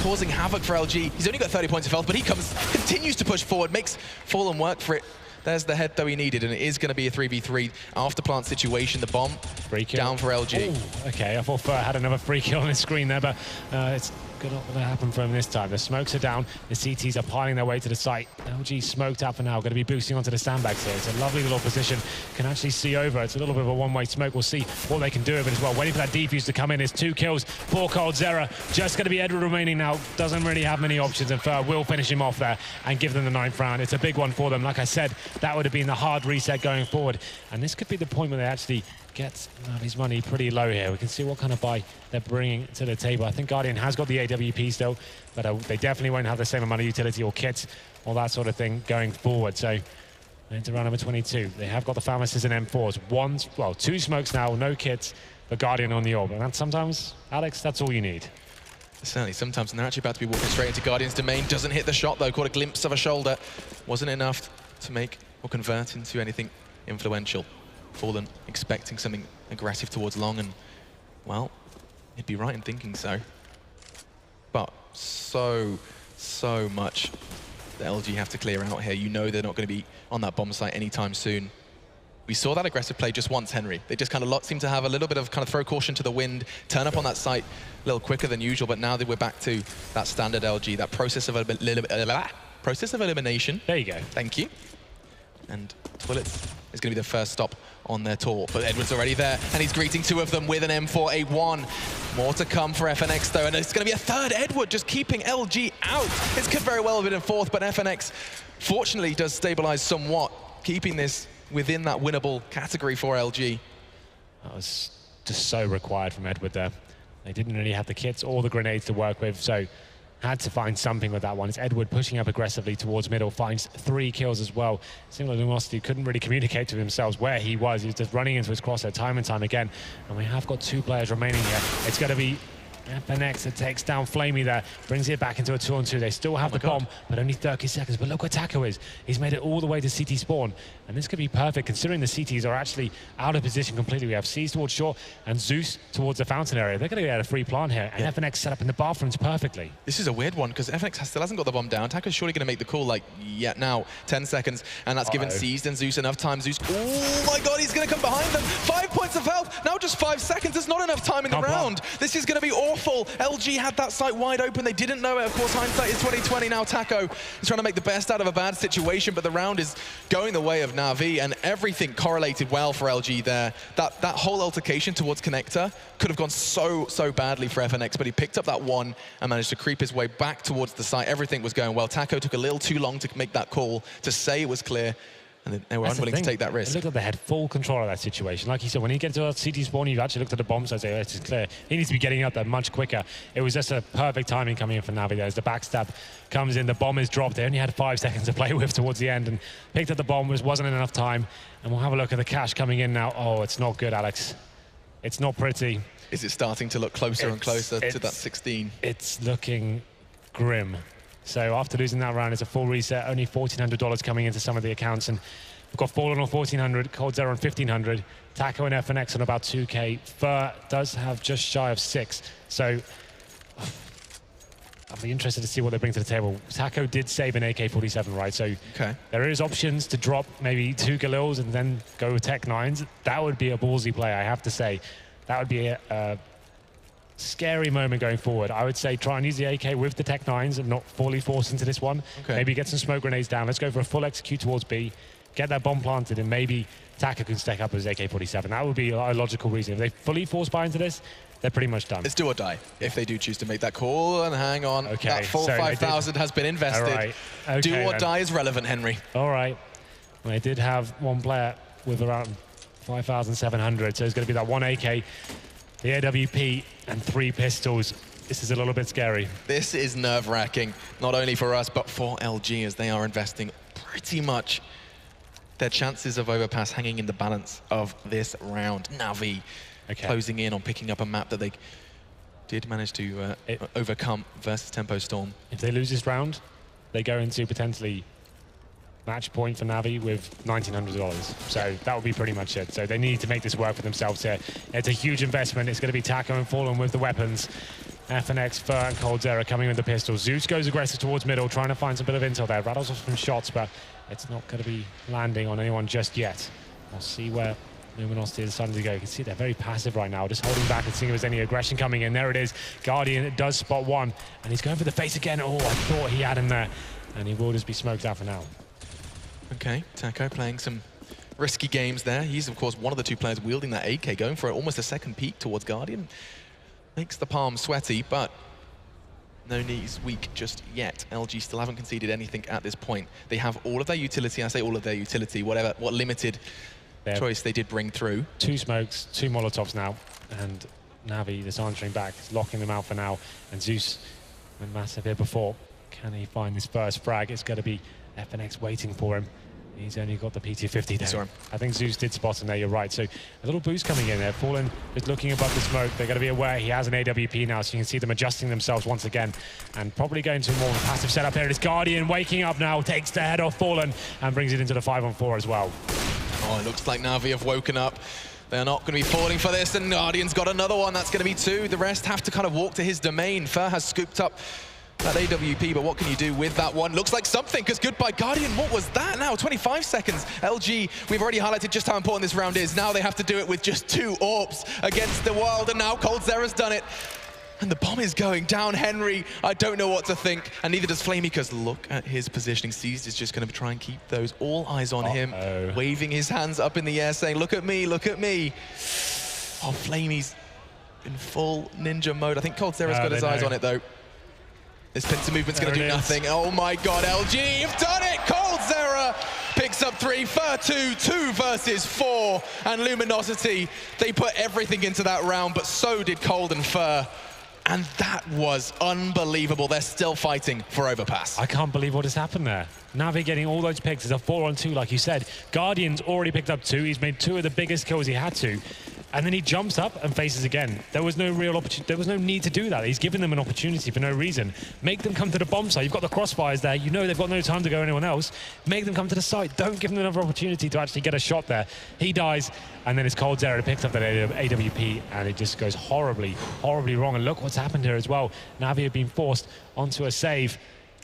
[SPEAKER 1] causing havoc for LG. He's only got 30 points of health, but he continues to push forward, makes Fallen work for it. There's the head, though, he needed, and it is going to be a 3v3 after plant situation. The bomb down for LG.
[SPEAKER 2] Ooh, okay, I thought Fur had another free kill on his screen there, but it's not going to happen for him this time. The smokes are down, the CTs are piling their way to the site. LG smoked out for now, going to be boosting onto the sandbags here. It's a lovely little position, can actually see over. It's a little bit of a one-way smoke. We'll see what they can do with it as well. Waiting for that defuse to come in. It's 2 kills, 4 cold Zera. Just going to be Edward remaining now. Doesn't really have many options, and Fur will finish him off there and give them the 9th round. It's a big one for them. Like I said, that would have been the hard reset going forward, and this could be the point where they actually get NaVi's money pretty low here. We can see what kind of buy they're bringing to the table. I think Guardian has got the AWP still, but they definitely won't have the same amount of utility or kits or that sort of thing going forward. So into round number 22. They have got the Famises and M4s. 2 smokes now, no kits, but Guardian on the orb. And that's sometimes, Alex, that's all you need.
[SPEAKER 1] Certainly, sometimes, and they're actually about to be walking straight into Guardian's domain. Doesn't hit the shot, though. Caught a glimpse of a shoulder. Wasn't enough to make or convert into anything influential. Fallen expecting something aggressive towards long, and, well, he'd be right in thinking so. But so much that LG have to clear out here. You know they're not going to be on that bomb site anytime soon. We saw that aggressive play just once, Henry. They just kind of seem to have a little bit of kind of throw caution to the wind, turn up on that site a little quicker than usual, but now that we're back to that standard LG, that process of elimination.
[SPEAKER 2] There you go.
[SPEAKER 1] Thank you. And Toilets is going to be the first stop on their tour. But Edward's already there, and he's greeting 2 of them with an M4A1. More to come for FNX though, and it's going to be a third Edward just keeping LG out. This could very well have been in fourth, but FNX fortunately does stabilize somewhat, keeping this within that winnable category for LG.
[SPEAKER 2] That was just so required from Edward there. They didn't really have the kits or the grenades to work with, so had to find something with that one. It's Edward pushing up aggressively towards middle, finds 3 kills as well. Single Luminosity couldn't really communicate to themselves where he was. He was just running into his crosshair time and time again. And we have got 2 players remaining here. It's going to be FNX that takes down Flamey there, brings it back into a 2-on-2. They still have the bomb, but only 30 seconds. But look where Taco is. He's made it all the way to CT spawn. And this could be perfect, considering the CTs are actually out of position completely. We have C's towards short and Zeus towards the fountain area. They're going to get a free plant here. And FNX set up in the bathrooms perfectly.
[SPEAKER 1] This is a weird one, because FNX still hasn't got the bomb down. Taco's surely going to make the call, like, yeah, now. 10 seconds. And that's given Seized and Zeus enough time. Zeus, oh my god, he's going to come behind them. 5 points of health. Now just 5 seconds. There's not enough time in the round. This is going to be awful. LG had that site wide open. They didn't know it. Of course, hindsight is 2020. Now Taco is trying to make the best out of a bad situation, but the round is going the way of NaVi, and everything correlated well for LG there. That whole altercation towards Connector could have gone so badly for FNX, but he picked up that one and managed to creep his way back towards the site. Everything was going well. Taco took a little too long to make that call, to say it was clear, and they were unwilling to take that risk.
[SPEAKER 2] It looked like they had full control of that situation. Like you said, when you get to a CT spawn, you've actually looked at the bomb, so I say, this is clear. He needs to be getting up there much quicker. It was just a perfect timing coming in for NaVi there. As the backstab comes in, the bomb is dropped. They only had 5 seconds to play with towards the end, and picked up the bomb, wasn't enough time. And we'll have a look at the cash coming in now. Oh, it's not good, Alex. It's not pretty.
[SPEAKER 1] Is it starting to look closer and closer to that 16?
[SPEAKER 2] It's looking grim. So after losing that round, it's a full reset. Only $1,400 coming into some of the accounts, and we've got Fallen on 1,400, coldzera on 1,500, Taco and FNX on about 2K. Fur does have just shy of 6. So I'll be interested to see what they bring to the table. Taco did save an AK-47, right? So there is options to drop maybe 2 Galils and then go with Tech 9s. That would be a ballsy play, I have to say. That would be a scary moment going forward. I would say try and use the AK with the Tech 9s and not fully force into this one. Maybe get some smoke grenades down. Let's go for a full execute towards B. Get that bomb planted, and maybe Taco can stack up his AK-47. That would be a logical reason. If they fully force buy into this, they're pretty much done.
[SPEAKER 1] It's do or die if they do choose to make that call. And hang on, that full 5,000 has been invested. Do or die is relevant, Henry.
[SPEAKER 2] All right. Well, they did have one player with around 5,700, so it's going to be that 1 AK, the AWP, and 3 pistols. This is a little bit scary.
[SPEAKER 1] This is nerve-wracking, not only for us, but for LG, as they are investing pretty much their chances of Overpass hanging in the balance of this round. NaVi closing in on picking up a map that they did manage to overcome versus Tempo Storm.
[SPEAKER 2] If they lose this round, they go into potentially match point for NaVi with $1,900. So that would be pretty much it. So they need to make this work for themselves here. It's a huge investment. It's going to be Taco and Fallen with the weapons. FNX, Fur, and coldzera coming with the pistols. Zeus goes aggressive towards middle, trying to find some bit of intel there. Rattles off some shots, but it's not going to be landing on anyone just yet. We'll see where Luminosity is starting to go. You can see they're very passive right now, just holding back and seeing if there's any aggression coming in. There it is. Guardian does spot one, and he's going for the face again. Oh, I thought he had him there, and he will just be smoked out for now.
[SPEAKER 1] Okay, Taco playing some risky games there. He's, of course, one of the 2 players wielding that AK, going for almost a second peek towards Guardian. Makes the palm sweaty, but no knees weak just yet. LG still haven't conceded anything at this point. They have all of their utility. I say all of their utility, what limited choice they did bring through. 2
[SPEAKER 2] smokes, 2 Molotovs now, and NaVi just answering back, locking them out for now. And Zeus went massive here before. Can he find this first frag? It's going to be FNX waiting for him. He's only got the PT-50 there. I think Zeus did spot him there, you're right. So a little boost coming in there. Fallen is looking above the smoke. They're going to be aware he has an AWP now, so you can see them adjusting themselves once again and probably going to more of a passive setup here. It is Guardian waking up now, takes the head off Fallen and brings it into the 5-on-4 as well.
[SPEAKER 1] Oh, it looks like NaVi have woken up. They're not going to be falling for this, and Guardian's got another one. That's going to be 2. The rest have to kind of walk to his domain. Fur has scooped up that AWP, but what can you do with that one? Looks like something, because goodbye Guardian. What was that now? 25 seconds. LG, we've already highlighted just how important this round is. Now they have to do it with just 2 AWPs against the world, and now coldzera's done it. And the bomb is going down. Henry, I don't know what to think, and neither does Flamey, because look at his positioning. Seized is just going to try and keep those all eyes on him, waving his hands up in the air, saying, look at me, look at me. Oh, Flamey's in full ninja mode. I think coldzera's got his eyes on it, though. This pincer movement's going to do nothing. Oh my god, LG, you've done it! coldzera picks up 3, Fer 2 versus 4, and Luminosity, they put everything into that round, but so did Cold and Fer. And that was unbelievable. They're still fighting for Overpass.
[SPEAKER 2] I can't believe what has happened there. NaVi getting all those picks. It's a 4-on-2, like you said. Guardian's already picked up 2. He's made 2 of the biggest kills he had to. And then he jumps up and faces again. There was no real opportunity. There was no need to do that. He's given them an opportunity for no reason. Make them come to the bomb site. You've got the crossfires there. You know they've got no time to go anyone else. Make them come to the site. Don't give them another opportunity to actually get a shot there. He dies, and then it's coldzera who picks up that AWP, and it just goes horribly, horribly wrong. And look what's happened here as well. NaVi have been forced onto a save.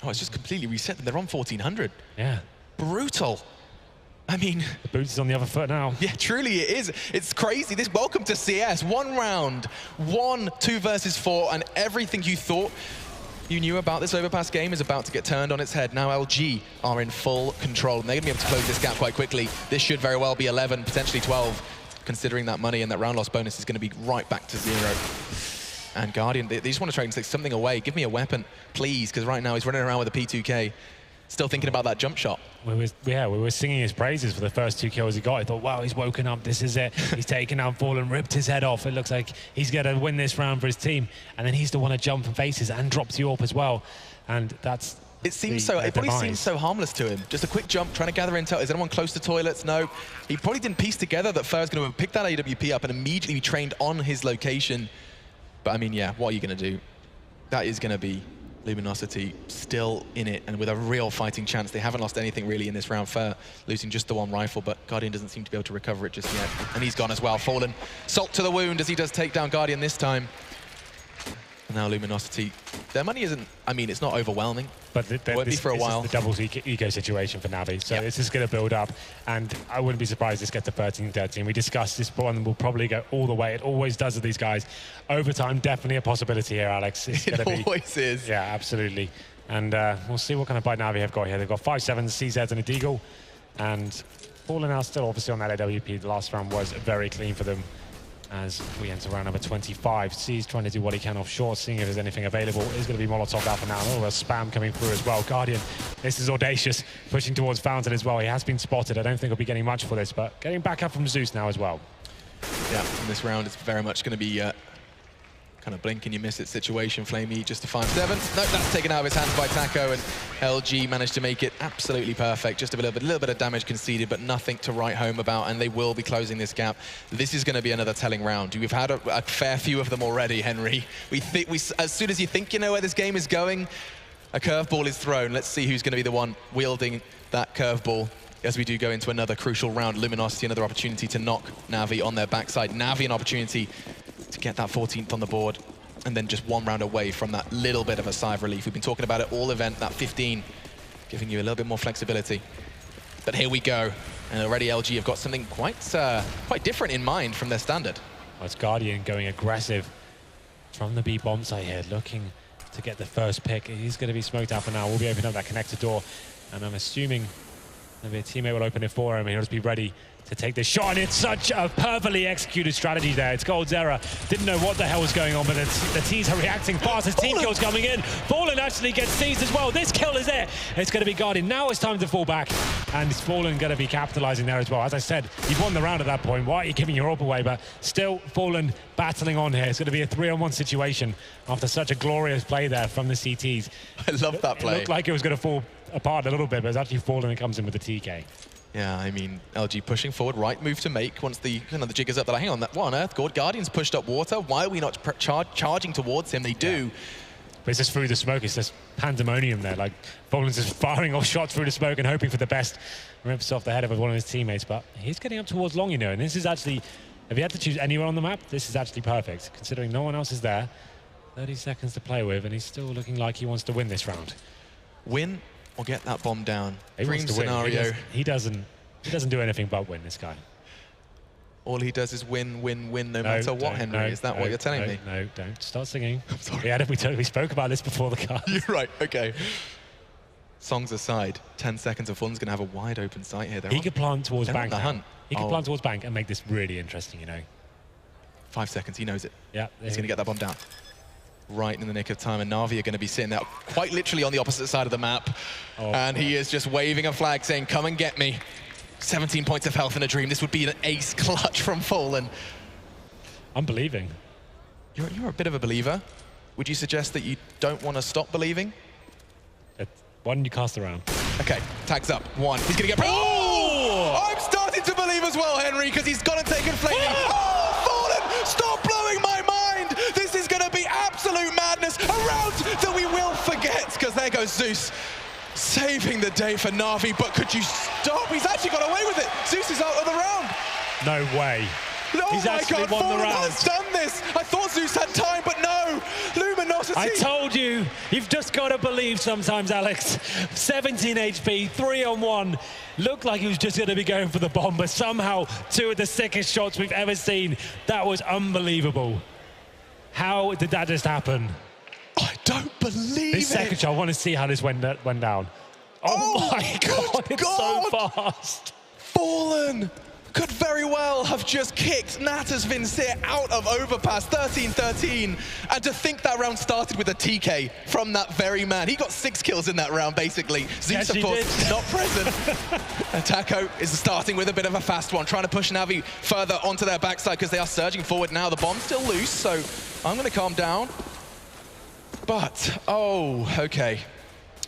[SPEAKER 1] Oh, it's just completely reset them. They're on 1400.
[SPEAKER 2] Yeah.
[SPEAKER 1] Brutal. I mean,
[SPEAKER 2] the boots is on the other foot now.
[SPEAKER 1] Yeah, truly it is. It's crazy. This welcome to CS. 1 round, 2 versus 4, and everything you thought you knew about this Overpass game is about to get turned on its head. Now LG are in full control, and they're going to be able to close this gap quite quickly. This should very well be 11, potentially 12, considering that money and that round loss bonus is going to be right back to 0. And Guardian, they just want to try and take something away. Give me a weapon, please, because right now he's running around with a P2K. Still thinking about that jump shot.
[SPEAKER 2] We were singing his praises for the first 2 kills he got. I thought, wow, he's woken up. This is it. He's taken out Fallen, ripped his head off. It looks like he's going to win this round for his team. And then he's the one to jump and faces and drops you up as well. And that's
[SPEAKER 1] it probably seems so harmless to him. Just a quick jump, trying to gather intel. Is anyone close to toilets? No. He probably didn't piece together that Fer's going to pick that AWP up and immediately be trained on his location. But I mean, yeah, what are you going to do? That is going to be Luminosity still in it and with a real fighting chance. They haven't lost anything really in this round. Fer losing just the 1 rifle, but Guardian doesn't seem to be able to recover it just yet. And he's gone as well. Fallen, salt to the wound as he does take down Guardian this time. And now Luminosity, their money isn't, I mean, it's not overwhelming.
[SPEAKER 2] But
[SPEAKER 1] it won't be for a while.
[SPEAKER 2] This is the doubles ego situation for NaVi, so it's just going to build up. And I wouldn't be surprised this gets to 13-13. We discussed this one will probably go all the way. It always does with these guys. Overtime, definitely a possibility here, Alex.
[SPEAKER 1] It always is.
[SPEAKER 2] Yeah, absolutely. And we'll see what kind of bite NaVi have got here. They've got 5-7, CZs and a Deagle. And Fallen now still obviously on that AWP. The last round was very clean for them. As we enter round number 25. C's trying to do what he can off short, seeing if there's anything available. Is going to be Molotov out for now. And all the spam coming through as well. Guardian, this is audacious, pushing towards Fountain as well. He has been spotted. I don't think he'll be getting much for this, but getting back up from Zeus now as well.
[SPEAKER 1] Yeah, in this round, it's very much going to be kind of blink and you miss it situation. Flamey just to 5-7. No, that's taken out of his hands by Taco, and LG managed to make it absolutely perfect. Just a little bit of damage conceded, but nothing to write home about, and they will be closing this gap. This is going to be another telling round. We've had a fair few of them already, Henry. As soon as you think you know where this game is going, a curveball is thrown. Let's see who's going to be the one wielding that curveball as we do go into another crucial round. Luminosity, another opportunity to knock NaVi on their backside. NaVi, an opportunity to get that 14th on the board, and then just 1 round away from that little bit of a sigh of relief. We've been talking about it all event, that 15, giving you a little bit more flexibility. But here we go, and already LG have got something quite different in mind from their standard.
[SPEAKER 2] Well, it's Guardian going aggressive from the B bomb site here, looking to get the first pick. He's going to be smoked out for now. We'll be opening up that connector door, and I'm assuming maybe a teammate will open it for him. He'll just be ready to take this shot, and it's such a perfectly executed strategy there. It's coldzera. Didn't know what the hell was going on, but the T's are reacting fast as team kills coming in. Fallen actually gets seized as well. This kill is it. It's going to be Guardian. Now it's time to fall back, and it's Fallen going to be capitalizing there as well. As I said, you've won the round at that point. Why are you giving your up away? But still, Fallen battling on here. It's going to be a 3-on-1 situation after such a glorious play there from the CTs.
[SPEAKER 1] I love that play.
[SPEAKER 2] It looked like it was going to fall apart a little bit, but it's actually Fallen and comes in with the TK.
[SPEAKER 1] Yeah, I mean, LG pushing forward, right move to make once the jig is up. They're like, hang on, what on earth? Guardian's pushed up water. Why are we not charging towards him? They do.
[SPEAKER 2] Yeah. But it's just through the smoke. It's just pandemonium there. Like, Fallen's just firing off shots through the smoke and hoping for the best. Rips off the head of one of his teammates, but he's getting up towards long, you know. And this is actually, if you had to choose anywhere on the map, this is actually perfect, considering no one else is there. 30 seconds to play with, and he's still looking like he wants to win this round.
[SPEAKER 1] Win or get that bomb down.
[SPEAKER 2] Dream scenario. He doesn't do anything but win, this guy.
[SPEAKER 1] All he does is win, win, win, no matter what, Henry. Is that what you're telling me?
[SPEAKER 2] No, don't start singing.
[SPEAKER 1] I'm sorry.
[SPEAKER 2] We spoke about this before the card.
[SPEAKER 1] You're right, okay. Songs aside, 10 seconds of Fun's going to have a wide open sight here.
[SPEAKER 2] He could plant towards bank.
[SPEAKER 1] He
[SPEAKER 2] could plant towards bank and make this really interesting, you know.
[SPEAKER 1] 5 seconds, he knows it.
[SPEAKER 2] Yeah.
[SPEAKER 1] He's going to get that bomb down. Right in the nick of time, and NaVi are going to be sitting there quite literally on the opposite side of the map. And he is just waving a flag saying, come and get me. 17 points of health in a dream. This would be an ace clutch from Fallen.
[SPEAKER 2] I'm believing.
[SPEAKER 1] You're a bit of a believer. Would you suggest that you don't want to stop believing?
[SPEAKER 2] Why don't you cast around?
[SPEAKER 1] Okay, tags up. 1. He's going to get... Oh! I'm starting to believe as well, Henry, because he's gone and taken Flaming. Oh, Fallen! Stop blowing my mind! This is going to be absolute madness. A round that we will forget, because there goes Zeus. Saving the day for NaVi, but could you stop? He's actually got away with it. Zeus is out of the round.
[SPEAKER 2] No way.
[SPEAKER 1] Oh
[SPEAKER 2] He's
[SPEAKER 1] my
[SPEAKER 2] actually
[SPEAKER 1] God,
[SPEAKER 2] won the
[SPEAKER 1] Fallen
[SPEAKER 2] round.
[SPEAKER 1] has done this. I thought Zeus had time, but no. Luminosity.
[SPEAKER 2] I told you, you've just got to believe sometimes, Alex. 17 HP, 3-on-1. Looked like he was just going to be going for the bomb, but somehow 2 of the sickest shots we've ever seen. That was unbelievable. How did that just happen?
[SPEAKER 1] I don't believe
[SPEAKER 2] This second shot, I want to see how this went down. Oh my God, it's so fast.
[SPEAKER 1] Fallen could very well have just kicked Natas Vincere out of Overpass, 13-13. And to think that round started with a TK from that very man. He got 6 kills in that round, basically. Zeus, of course, not present. And Taco is starting with a bit of a fast one, trying to push NaVi further onto their backside because they are surging forward now. The bomb's still loose, so I'm going to calm down. But, oh, okay.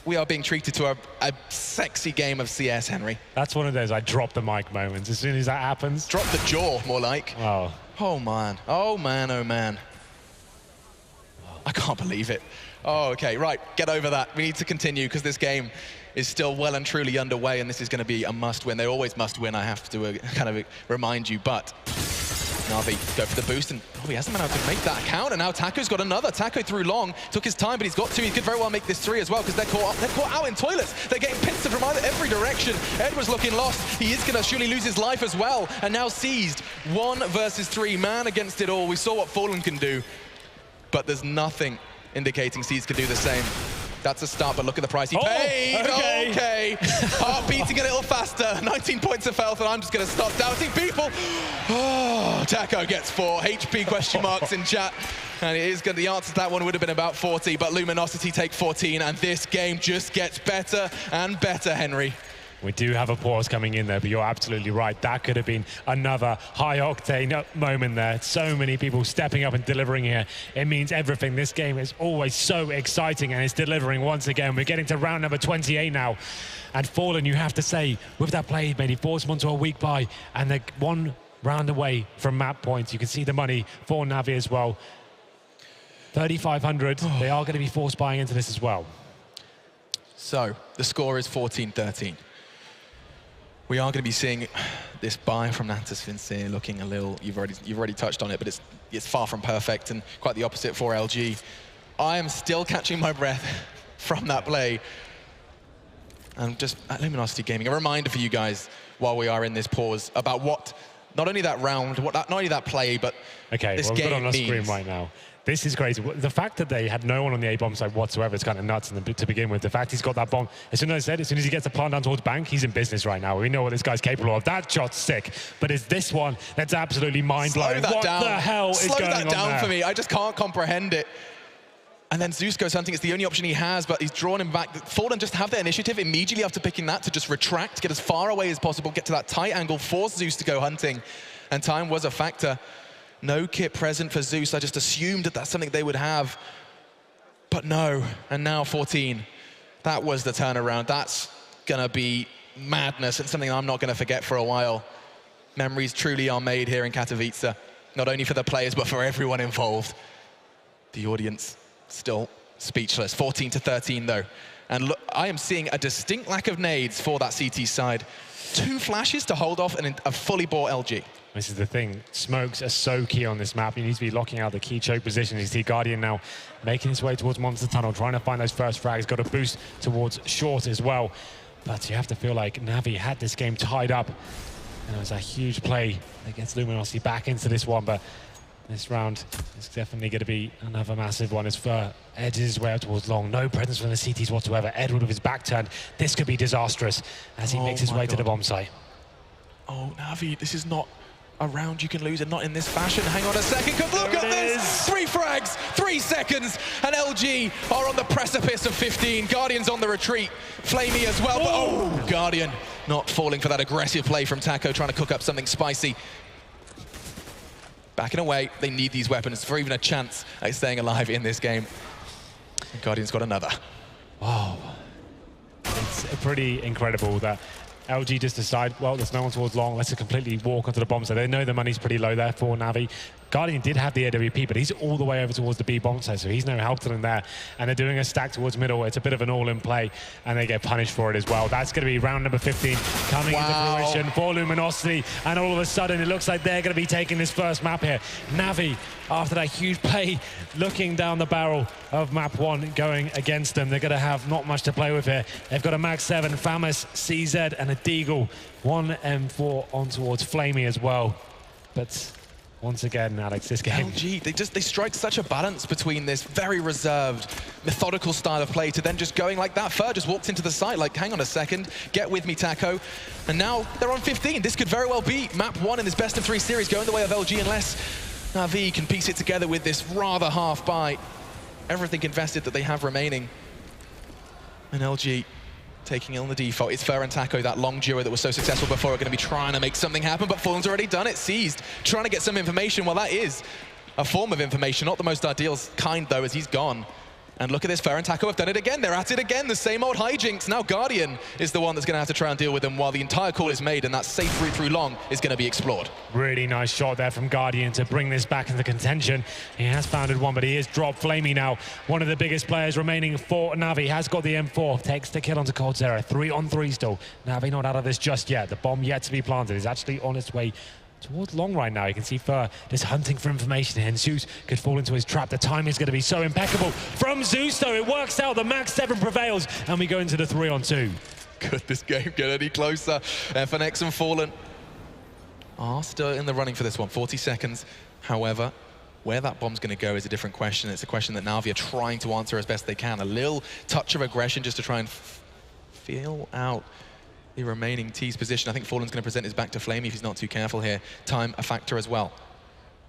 [SPEAKER 1] We are being treated to a sexy game of CS, Henry.
[SPEAKER 2] That's one of those I drop the mic moments. As soon as that happens.
[SPEAKER 1] Drop the jaw, more like.
[SPEAKER 2] Oh.
[SPEAKER 1] Oh, man. Oh, man, oh, man. I can't believe it. Oh, okay, right. Get over that. We need to continue because this game is still well and truly underway, and this is going to be a must-win. They always must win, I have to kind of remind you, but NaVi go for the boost, and he hasn't been able to make that count, and now Taco's got another. Taco threw long, took his time, but he's got 2. He could very well make this 3 as well, because they're caught out in toilets. They're getting pincered from every direction. Ed was looking lost. He is going to surely lose his life as well, and now seized. 1 versus 3, man against it all. We saw what Fallen can do, but there's nothing indicating Seeds can do the same. That's a start, but look at the price he paid. Okay. Heart beating a little faster. 19 points of health, and I'm just going to stop doubting people. Oh, Taco gets 4. HP question marks in chat. And it is good. The answer to that one would have been about 40, but Luminosity take 14, and this game just gets better and better, Henry.
[SPEAKER 2] We do have a pause coming in there, but you're absolutely right. That could have been another high-octane moment there. So many people stepping up and delivering here. It means everything. This game is always so exciting, and it's delivering once again. We're getting to round number 28 now. And Fallen, you have to say, with that play, made he forced him onto a weak buy, and they're 1 round away from map points. You can see the money for NaVi as well. 3,500. They are going to be forced buying into this as well.
[SPEAKER 1] So the score is 14-13. We are going to be seeing this buy from Natas Vincere looking a little, you've already touched on it, but it's far from perfect and quite the opposite for LG. I am still catching my breath from that play. And just at Luminosity Gaming, a reminder for you guys while we are in this pause about what, not only that round, not only that play, but this game means.
[SPEAKER 2] Okay, we've got on the screen right now. This is crazy. The fact that they had no one on the A-bomb side whatsoever is kind of nuts to begin with. The fact he's got that bomb, as soon as he gets the plant down towards bank, he's in business right now. We know what this guy's capable of. That shot's sick, but it's this one that's absolutely mind-blowing. What the hell is going on there?
[SPEAKER 1] Slow that down for me. I just can't comprehend it. And then Zeus goes hunting. It's the only option he has, but he's drawn him back. Fallen just have their initiative immediately after picking that to just retract, get as far away as possible, get to that tight angle, force Zeus to go hunting. And time was a factor. No kit present for Zeus. I just assumed that that's something they would have. But no. And now 14. That was the turnaround. That's going to be madness and something I'm not going to forget for a while. Memories truly are made here in Katowice. Not only for the players, but for everyone involved. The audience still speechless. 14-13, though. And look, I am seeing a distinct lack of nades for that CT side. 2 flashes to hold off and a fully bought LG.
[SPEAKER 2] This is the thing. Smokes are so key on this map. You need to be locking out the key choke position. You see Guardian now making his way towards Monster Tunnel, trying to find those first frags. Got a boost towards Short as well. But you have to feel like NaVi had this game tied up. And it was a huge play against Luminosity back into this one. But this round is definitely going to be another massive one as Fur edges his way out towards Long. No presence from the CTs whatsoever. Edward with his back turned. This could be disastrous as he makes his way to the bomb site.
[SPEAKER 1] Oh, NaVi, this is not a round you can lose and not in this fashion. Hang on a second, because look at this! 3 frags, 3 seconds, and LG are on the precipice of 15. Guardian's on the retreat. Flamey as well, but oh, Guardian not falling for that aggressive play from Taco, trying to cook up something spicy. Backing away, they need these weapons for even a chance at staying alive in this game. And Guardian's got another.
[SPEAKER 2] Wow. It's pretty incredible that LG just decide, well, there's no one towards long, let's completely walk onto the bomb. So they know the money's pretty low there for NaVi. Guardian did have the AWP, but he's all the way over towards the B bomb site, so he's no help to them there. And they're doing a stack towards middle. It's a bit of an all-in play, and they get punished for it as well. That's going to be round number 15 coming into fruition for Luminosity. And all of a sudden, it looks like they're going to be taking this first map here. NaVi, after that huge play, looking down the barrel of map 1 going against them. They're going to have not much to play with here. They've got a Mag 7, Famous, CZ, and a Deagle. 1 M4 on towards Flamey as well. But once again, Alex, this game...
[SPEAKER 1] LG, they strike such a balance between this very reserved, methodical style of play to then just going like that. Fur just walked into the site like, hang on a second, get with me, Taco. And now they're on 15. This could very well be map 1 in this best-of-3 series going the way of LG unless NaVi can piece it together with this rather half buy. Everything invested that they have remaining. And LG taking it on the default. It's Fur and Taco, that long duo that was so successful before, are going to be trying to make something happen, but Fallen's already done it. Seized, trying to get some information. Well, that is a form of information, not the most ideal kind, though, as he's gone. And look at this, Fur and Taco have done it again. They're at it again, the same old hijinks. Now Guardian is the one that's going to have to try and deal with them while the entire call is made, and that safe route through long is going to be explored.
[SPEAKER 2] Really nice shot there from Guardian to bring this back into contention. He has founded one, but he is dropped. Flamey now, one of the biggest players remaining for NaVi, has got the M4, takes the kill onto coldzera. 3-on-3 still. NaVi not out of this just yet. The bomb yet to be planted is actually on its way towards long right now. You can see Fur just hunting for information here, and Zeus could fall into his trap. The timing is going to be so impeccable from Zeus, though. It works out. The Mag 7 prevails, and we go into the 3-on-2.
[SPEAKER 1] Could this game get any closer? FNX and Fallen are still in the running for this one. 40 seconds. However, where that bomb's going to go is a different question. It's a question that NaVi are trying to answer as best they can. A little touch of aggression just to try and feel out the remaining T's position. I think Fallen's going to present his back to Flamey if he's not too careful here. Time a factor as well.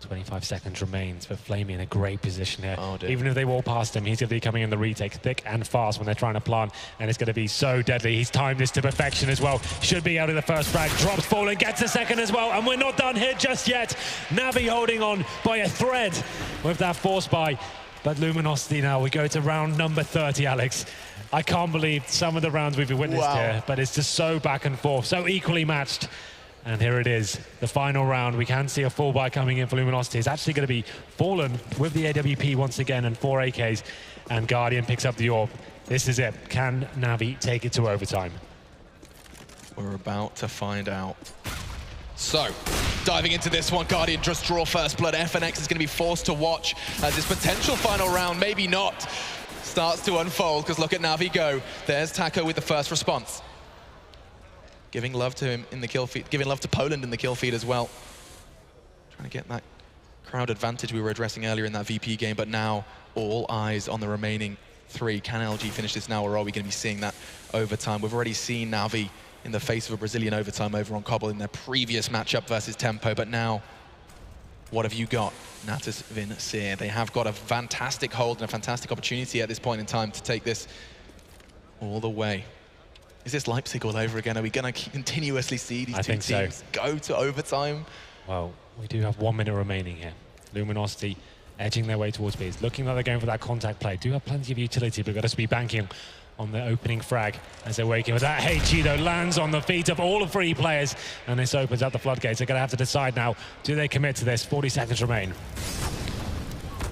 [SPEAKER 2] 25 seconds remains, but Flamey in a great position here.
[SPEAKER 1] Oh, dear.
[SPEAKER 2] Even if they walk past him, he's going to be coming in the retake thick and fast when they're trying to plant, and it's going to be so deadly. He's timed this to perfection as well. Should be out of the first frag. Drops Fallen, gets a second as well, and we're not done here just yet. NaVi holding on by a thread with that force buy. But Luminosity now, we go to round number 30, Alex. I can't believe some of the rounds we've witnessed here, but it's just so back and forth, so equally matched. And here it is, the final round. We can see a full buy coming in for Luminosity. It's actually going to be Fallen with the AWP once again and 4 AKs, and Guardian picks up the AWP. This is it. Can NaVi take it to overtime?
[SPEAKER 1] We're about to find out. So, diving into this one, Guardian just draw first blood. FNX is going to be forced to watch as this potential final round, maybe not, starts to unfold, because look at NaVi go. There's Taco with the first response. Giving love to him in the kill feed, giving love to Poland in the kill feed as well. Trying to get that crowd advantage we were addressing earlier in that VP game, but now all eyes on the remaining 3. Can LG finish this now, or are we going to be seeing that overtime? We've already seen NaVi in the face of a Brazilian overtime over on Cobble in their previous matchup versus Tempo, but now, what have you got, Natus Vincere? They have got a fantastic hold and a fantastic opportunity at this point in time to take this all the way. Is this Leipzig all over again? Are we going to continuously see these two teams go to overtime?
[SPEAKER 2] Well, we do have 1 minute remaining here. Luminosity edging their way towards B. It's looking like they're going for that contact play. Do have plenty of utility, but got to be banking on the opening frag as they're waking with that. HG, though, lands on the feet of all 3 players, and this opens up the floodgates. They're going to have to decide now, do they commit to this? 40 seconds remain.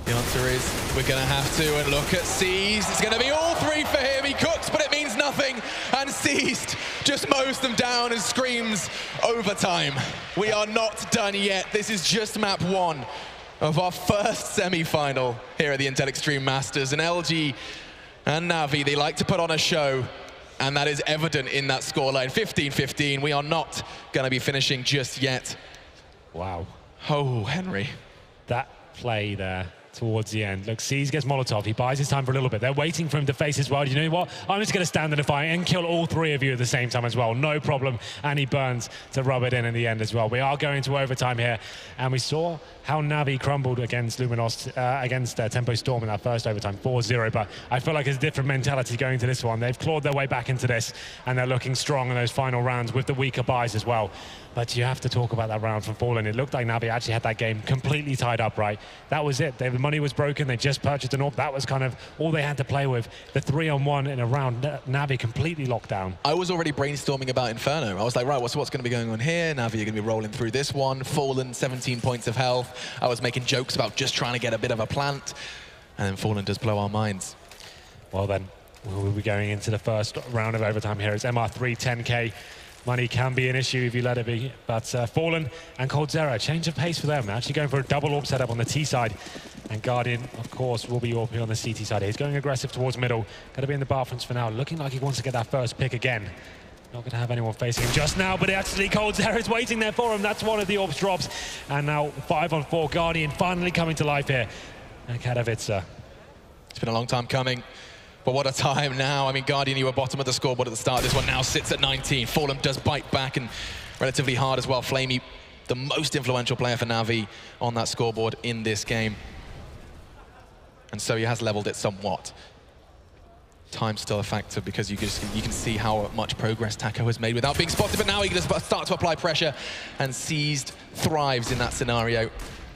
[SPEAKER 1] The answer is we're going to have to, and look at Seized. It's going to be all 3 for him. He cooks, but it means nothing. And Seized just mows them down and screams overtime. We are not done yet. This is just map 1 of our first semi-final here at the Intel Extreme Masters. And LG and NaVi, they like to put on a show, and that is evident in that scoreline. 15-15. We are not going to be finishing just yet.
[SPEAKER 2] Wow.
[SPEAKER 1] Oh, Henry.
[SPEAKER 2] That play there towards the end. Look, Seas gets Molotov. He buys his time for a little bit. They're waiting for him to face as well. You know what? I'm just going to stand in the fight and kill all three of you at the same time as well. No problem. And he burns to rub it in the end as well. We are going to overtime here. And we saw how NaVi crumbled against Luminosity, against Tempo Storm in that first overtime, 4-0. But I feel like it's a different mentality going into this one. They've clawed their way back into this, and they're looking strong in those final rounds with the weaker buys as well. But you have to talk about that round from Fallen. It looked like NaVi actually had that game completely tied up, right? That was it. The money was broken. They just purchased an AWP. That was kind of all they had to play with. The 3-on-1 in a round, NaVi completely locked down.
[SPEAKER 1] I was already brainstorming about Inferno. I was like, right, what's going to be going on here? NaVi are going to be rolling through this one. Fallen, 17 points of health. I was making jokes about just trying to get a bit of a plant. And then Fallen does blow our minds.
[SPEAKER 2] Well then, we'll be going into the first round of overtime here. It's MR3, 10K. Money can be an issue if you let it be, but Fallen and coldzera, change of pace for them. They're actually going for a double AWP setup on the T side, and Guardian, of course, will be AWPing on the CT side. He's going aggressive towards middle, going to be in the bathrooms for now, looking like he wants to get that first pick again. Not going to have anyone facing him just now, but actually coldzera is waiting there for him. That's one of the AWPs drops, and now 5-on-4, Guardian finally coming to life here, and Katowice.
[SPEAKER 1] It's been a long time coming. But what a time now. I mean, Guardian, you were bottom of the scoreboard at the start. This one now sits at 19. Fallen does bite back and relatively hard as well. Flamey, the most influential player for NaVi on that scoreboard in this game. And so he has leveled it somewhat. Time's still a factor because you can see how much progress Taco has made without being spotted. But now he can start to apply pressure, and Seized thrives in that scenario.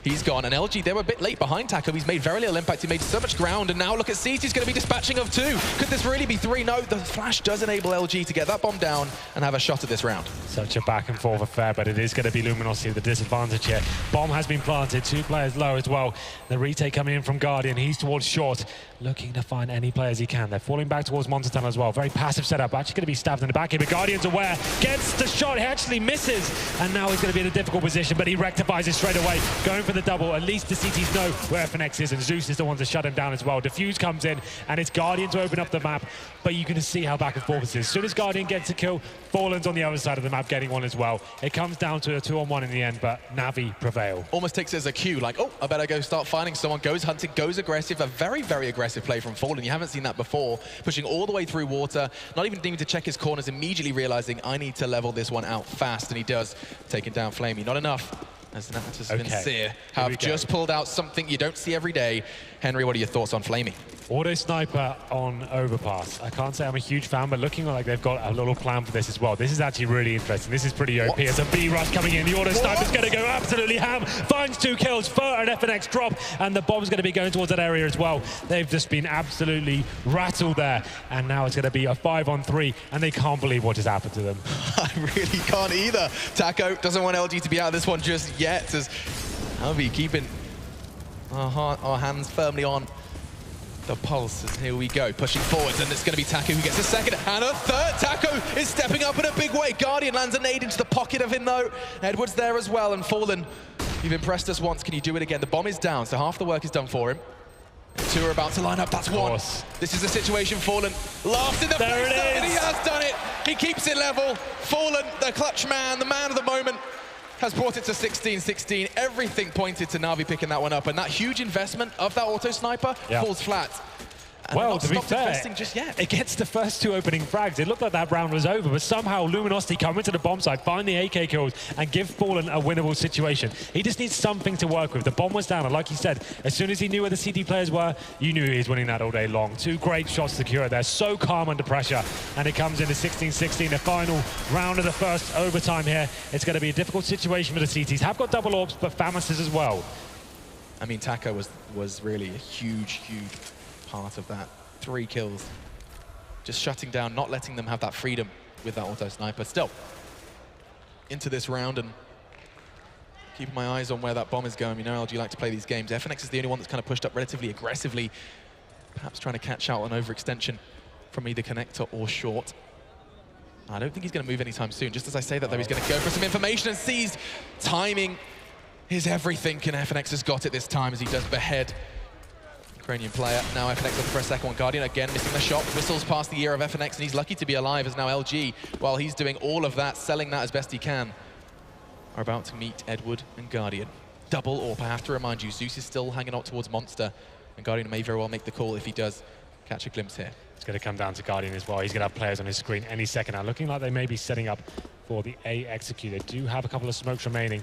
[SPEAKER 1] He's gone, and LG, they were a bit late behind Taco. He's made very little impact. He made so much ground, and now look at Seized. He's going to be dispatching of 2. Could this really be 3? No, the flash does enable LG to get that bomb down and have a shot at this round.
[SPEAKER 2] Such a back and forth affair, but it is going to be Luminosity with the disadvantage here. Bomb has been planted, 2 players low as well. The retake coming in from Guardian. He's towards short, looking to find any players he can. They're falling back towards Monster Tunnel as well. Very passive setup. Actually going to be stabbed in the back here, but Guardian's aware. Gets the shot. He actually misses, and now he's going to be in a difficult position, but he rectifies it straight away. Going for the double. At least the CTs know where FNX is, and Zeus is the one to shut him down as well. Diffuse comes in, and it's Guardian to open up the map, but you can see how back and forth this is. As soon as Guardian gets a kill, Fallen's on the other side of the map getting one as well. It comes down to a 2-on-1 in the end, but NaVi prevail.
[SPEAKER 1] Almost takes it as a cue, like, oh, I better go start finding someone. Goes hunting, goes aggressive. A very, very aggressive play from Fallen. You haven't seen that before. Pushing all the way through water, not even needing to check his corners, immediately realizing I need to level this one out fast, and he does, taking down Flamey. Not enough, as Natus and Sincere have just pulled out something you don't see every day. Henry, what are your thoughts on Flamey?
[SPEAKER 2] Auto sniper on Overpass. I can't say I'm a huge fan, but looking like they've got a little plan for this as well. This is actually really interesting. This is pretty OP. It's a B rush coming in. The auto sniper's going to go absolutely ham. Finds 2 kills, an FNX drop, and the bomb's going to be going towards that area as well. They've just been absolutely rattled there, and now it's going to be a 5-on-3, and they can't believe what has happened to them.
[SPEAKER 1] I really can't either. Taco doesn't want LG to be out of this one just yet, as NaVi keeping our hands firmly on the pulse. As here we go, pushing forwards, and it's going to be Taco who gets a second and a third. Taco is stepping up in a big way. Guardian lands a nade into the pocket of him though. Edward's there as well, and Fallen, you've impressed us once. Can you do it again? The bomb is down, so half the work is done for him. 2 are about to line up. That's 1. This is the situation. Fallen last in the face, and he has done it. He keeps it level. Fallen, the clutch man, the man of the moment, has brought it to 16-16. Everything pointed to NaVi picking that one up, and that huge investment of that auto sniper falls flat. And
[SPEAKER 2] well, to be fair,
[SPEAKER 1] just yet.
[SPEAKER 2] It gets the first 2 opening frags. It looked like that round was over, but somehow Luminosity come into the bomb side, find the AK kills, and give Fallen a winnable situation. He just needs something to work with. The bomb was down, and like you said, as soon as he knew where the CT players were, you knew he was winning that all day long. 2 great shots secured there, so calm under pressure, and it comes into 16-16, the final round of the first overtime here. It's going to be a difficult situation for the CTs. Have got double AWPs, but Famas as well.
[SPEAKER 1] I mean, Taco was really a huge part of that. 3 kills. Just shutting down, not letting them have that freedom with that auto sniper. Still, into this round and keeping my eyes on where that bomb is going. You know, LG like to play these games. FNX is the only one that's kind of pushed up relatively aggressively, perhaps trying to catch out on overextension from either connector or short. I don't think he's going to move anytime soon. Just as I say that, though, he's going to go for some information, and Seized. Timing is everything, and FNX has got it this time as he does behead Ukrainian player. Now FNX looking for a second one. Guardian again missing the shot. Whistles past the ear of FNX, and he's lucky to be alive as now LG, while he's doing all of that, selling that as best he can, are about to meet Edward and Guardian. double AWP. I have to remind you, Zeus is still hanging out towards Monster, and Guardian may very well make the call if he does catch a glimpse here.
[SPEAKER 2] It's going to come down to Guardian as well. He's going to have players on his screen any second now. Looking like they may be setting up for the A execute. They do have a couple of smokes remaining.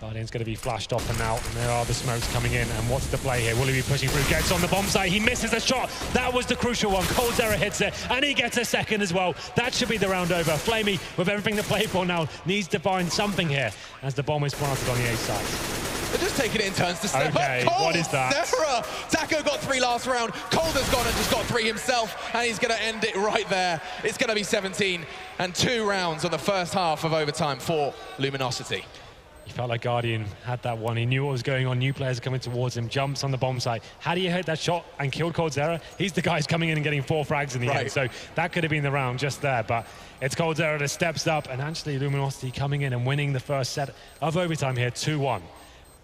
[SPEAKER 2] Guardian's going to be flashed off and out, and there are the smokes coming in. And what's the play here? Will he be pushing through? Gets on the bomb site. He misses a shot. That was the crucial one. coldzera hits it, and he gets a second as well. That should be the round over. flamie, with everything to play for now, needs to find something here as the bomb is planted on the A side.
[SPEAKER 1] They're just taking it in turns to step
[SPEAKER 2] up. What is that?
[SPEAKER 1] Taco got 3 last round. Cold has gone and just got 3 himself, and he's going to end it right there. It's going to be 17 and 2 rounds on the first half of overtime for Luminosity.
[SPEAKER 2] He felt like Guardian had that one. He knew what was going on. New players coming towards him. Jumps on the bomb site. Had he hit that shot and killed coldzera, he's the guy who's coming in and getting 4 frags in the end. So that could have been the round just there. But it's coldzera that steps up, and actually Luminosity coming in and winning the first set of overtime here, 2-1.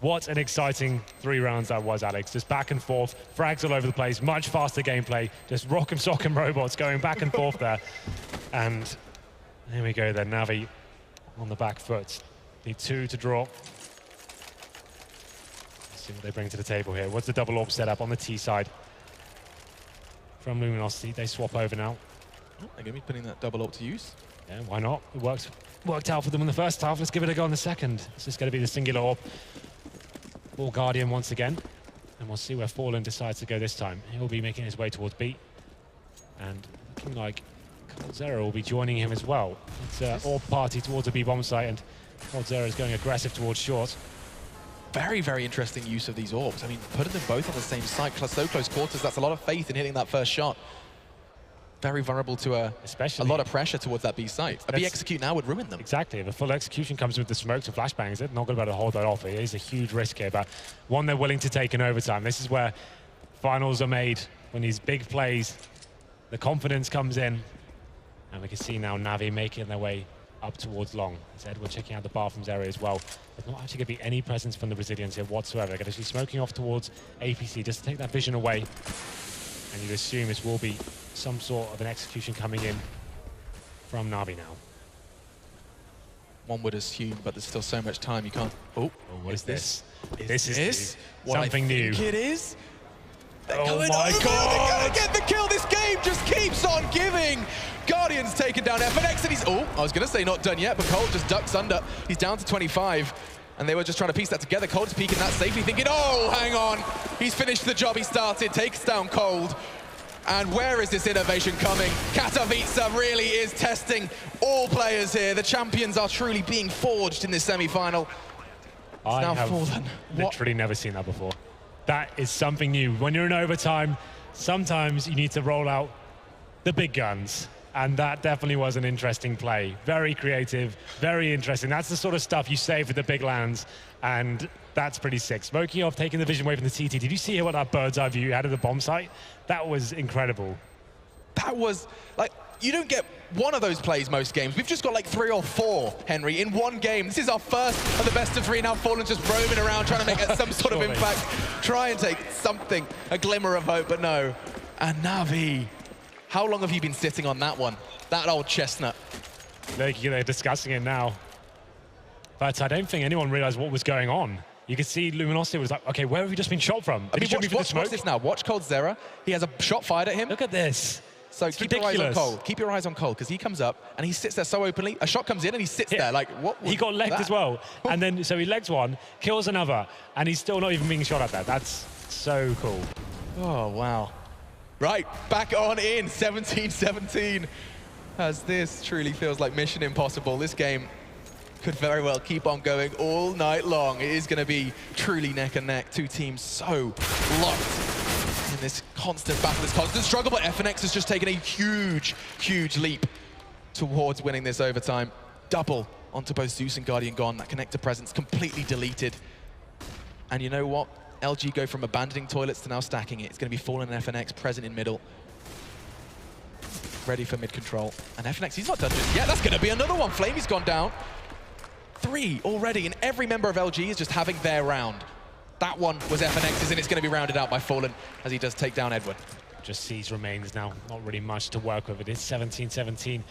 [SPEAKER 2] What an exciting 3 rounds that was, Alex. Just back and forth, frags all over the place, much faster gameplay, just rock 'em sock 'em robots going back and forth there. And there we go then, NaVi on the back foot. Need 2 to draw. Let's see what they bring to the table here. What's the double AWP setup on the T side from Luminosity? They swap over now.
[SPEAKER 1] Oh, they're going to be putting that double AWP to use.
[SPEAKER 2] Yeah, why not? It worked out for them in the first half. Let's give it a go in the second. It's just going to be the singular AWP. Ball Guardian once again, and we'll see where Fallen decides to go this time. He'll be making his way towards B, and looking like coldzera will be joining him as well. It's an AWP party towards a B bomb site, and coldzera is going aggressive towards short.
[SPEAKER 1] Very, very interesting use of these AWPs. I mean, putting them both on the same site, so close quarters, that's a lot of faith in hitting that first shot. Very vulnerable to a lot of pressure towards that B site. A B execute now would ruin them.
[SPEAKER 2] Exactly. If a full execution comes with the smokes and flashbangs, they're not going to be able to hold that off. It is a huge risk here, but one they're willing to take in overtime. This is where finals are made, when these big plays, the confidence comes in, and we can see now NaVi making their way up towards long. As Edward checking out the bathrooms area as well. There's not actually going to be any presence from the Brazilians here whatsoever. They're going to be smoking off towards APC just to take that vision away. And you'd assume it will be some sort of an execution coming in from NaVi now.
[SPEAKER 1] One would assume, but there's still so much time you can't. Oh,
[SPEAKER 2] what is this?
[SPEAKER 1] This is
[SPEAKER 2] something new.
[SPEAKER 1] It is.
[SPEAKER 2] Oh my God!
[SPEAKER 1] They're going to get the kill. This game just keeps on giving. Guardian's taken down FNX, and he's. Oh, I was going to say not done yet, but Cold just ducks under. He's down to 25. And they were just trying to piece that together. Cold's peeking that safely, thinking, oh, hang on. He's finished the job he started, takes down Cold. And where is this innovation coming? Katowice really is testing all players here. The champions are truly being forged in this semi-final.
[SPEAKER 2] I have literally never seen that before. That is something new. When you're in overtime, sometimes you need to roll out the big guns. And that definitely was an interesting play. Very creative, very interesting. That's the sort of stuff you save for the big lands, and that's pretty sick. Smoking off, taking the vision away from the CT. Did you see what that bird's eye view had of the bomb site? That was incredible.
[SPEAKER 1] That was, like, you don't get one of those plays most games. We've just got like 3 or 4, Henry, in one game. This is our first of the best of 3 now. Fallen just roaming around, trying to make some sort of impact. Try and take something, a glimmer of hope, but no. And NaVi. How long have you been sitting on that one? That old chestnut.
[SPEAKER 2] They're discussing it now. But I don't think anyone realized what was going on. You could see Luminosity was like, okay, where have you just been shot from?
[SPEAKER 1] I mean, watch this now. Watch coldzera. He has a shot fired at him.
[SPEAKER 2] Look at this.
[SPEAKER 1] So
[SPEAKER 2] it's
[SPEAKER 1] keep
[SPEAKER 2] ridiculous.
[SPEAKER 1] Your eyes on Cold. Keep your eyes on Cold, because he comes up and he sits there so openly. A shot comes in and he sits there like, what was
[SPEAKER 2] He got legged
[SPEAKER 1] that?
[SPEAKER 2] as well. And then, so he legs one, kills another, and he's still not even being shot at that. That's so cool.
[SPEAKER 1] Oh, wow. Right, back on in, 17-17. As this truly feels like Mission Impossible. This game could very well keep on going all night long. It is going to be truly neck and neck. 2 teams so locked in this constant battle, this constant struggle. But FNX has just taken a huge, huge leap towards winning this overtime. Double onto both Zeus and Guardian gone. That connector presence completely deleted. And you know what? LG go from abandoning toilets to now stacking it. It's going to be Fallen and FNX present in middle. Ready for mid control. And FNX, he's not done just yet. That's going to be another one. flamie's gone down. 3 already, and every member of LG is just having their round. That one was FNX's, and it's going to be rounded out by Fallen as he does take down Edwin.
[SPEAKER 2] Just sees remains now. Not really much to work with. It is 17-17. And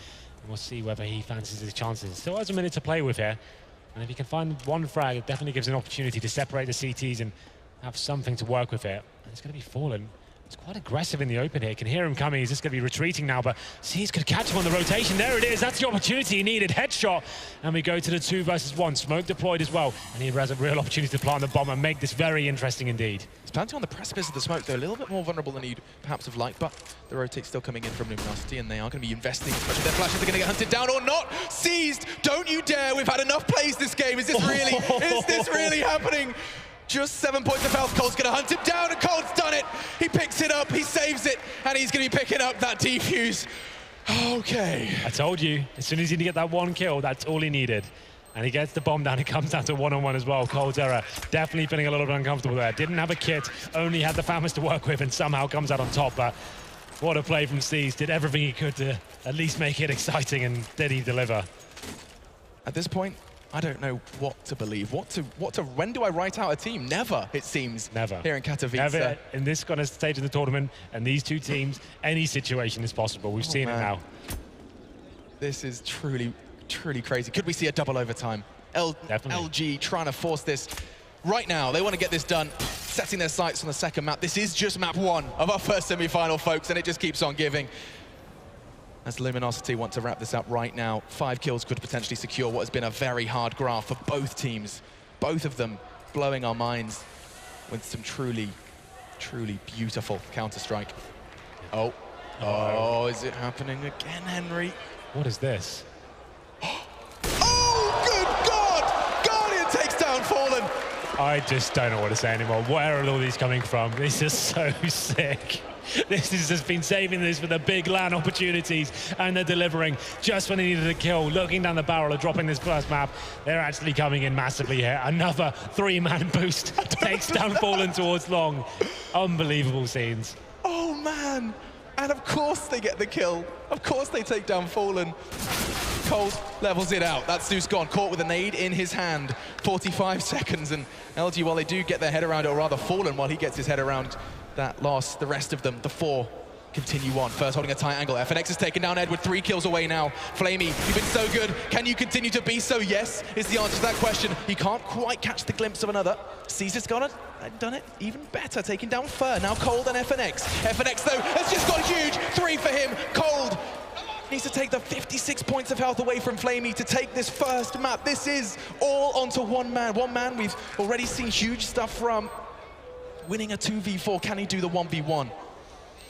[SPEAKER 2] we'll see whether he fancies his chances. Still has a minute to play with here. And if he can find one frag, it definitely gives an opportunity to separate the CTs and have something to work with it. And it's going to be Fallen. It's quite aggressive in the open here. You can hear him coming. He's just going to be retreating now, but C's could catch him on the rotation. There it is. That's the opportunity he needed. Headshot. And we go to the 2 versus 1. Smoke deployed as well. And he has a real opportunity to plant the bomb and make this very interesting indeed.
[SPEAKER 1] He's planting on the precipice of the smoke, though. A little bit more vulnerable than he'd perhaps have liked, but the rotate's still coming in from Luminosity, and they are going to be investing as much of their flashes. They're going to get hunted down or not. Seized. Don't you dare. We've had enough plays this game. Is this really happening? Just 7 points of health. Cold's going to hunt him down, and Cold's done it. He picks it up, he saves it, and he's going to be picking up that defuse. Okay.
[SPEAKER 2] I told you, as soon as he get that 1 kill, that's all he needed. And he gets the bomb down. It comes down to 1-on-1 as well. Coldzera definitely feeling a little bit uncomfortable there. Didn't have a kit, only had the Famous to work with, and somehow comes out on top. But what a play from C's. Did everything he could to at least make it exciting, and did he deliver?
[SPEAKER 1] At this point, I don't know what to believe. When do I write out a team? Never, it seems.
[SPEAKER 2] Never.
[SPEAKER 1] Here in Katowice.
[SPEAKER 2] Never in this kind of stage of the tournament, and these 2 teams, any situation is possible. We've seen it now.
[SPEAKER 1] This is truly, truly crazy. Could we see a double overtime?
[SPEAKER 2] Definitely.
[SPEAKER 1] LG trying to force this right now. They want to get this done, setting their sights on the second map. This is just map 1 of our first semi-final, folks, and it just keeps on giving. As Luminosity want to wrap this up right now, 5 kills could potentially secure what has been a very hard graph for both teams. Both of them blowing our minds with some truly, truly beautiful Counter-Strike. Oh, is it happening again, Henry?
[SPEAKER 2] What is this?
[SPEAKER 1] Oh, good God! Guardian takes down Fallen.
[SPEAKER 2] I just don't know what to say anymore. Where are all these coming from? This is so sick. This has just been saving this for the big LAN opportunities, and they're delivering just when they needed a kill. Looking down the barrel of dropping this first map, they're actually coming in massively here. Another 3-man boost takes down Fallen towards long. Unbelievable scenes.
[SPEAKER 1] Oh, man. And of course they get the kill. Of course they take down Fallen. Cold levels it out. That's Zeus gone, caught with a nade in his hand. 45 seconds, and LG, while they do get their head around it, or rather Fallen, while he gets his head around that loss, the rest of them, the 4, continue on. First holding a tight angle. FNX has taken down Edward, 3 kills away now. Flamey, you've been so good. Can you continue to be so? Yes, is the answer to that question. He can't quite catch the glimpse of another. Caesar's done it even better, taking down Fur. Now Cold and FNX. FNX, though, has just got huge. 3 for him. Cold needs to take the 56 points of health away from Flamey to take this first map. This is all onto one man. One man we've already seen huge stuff from. Winning a 2v4, can he do the 1v1?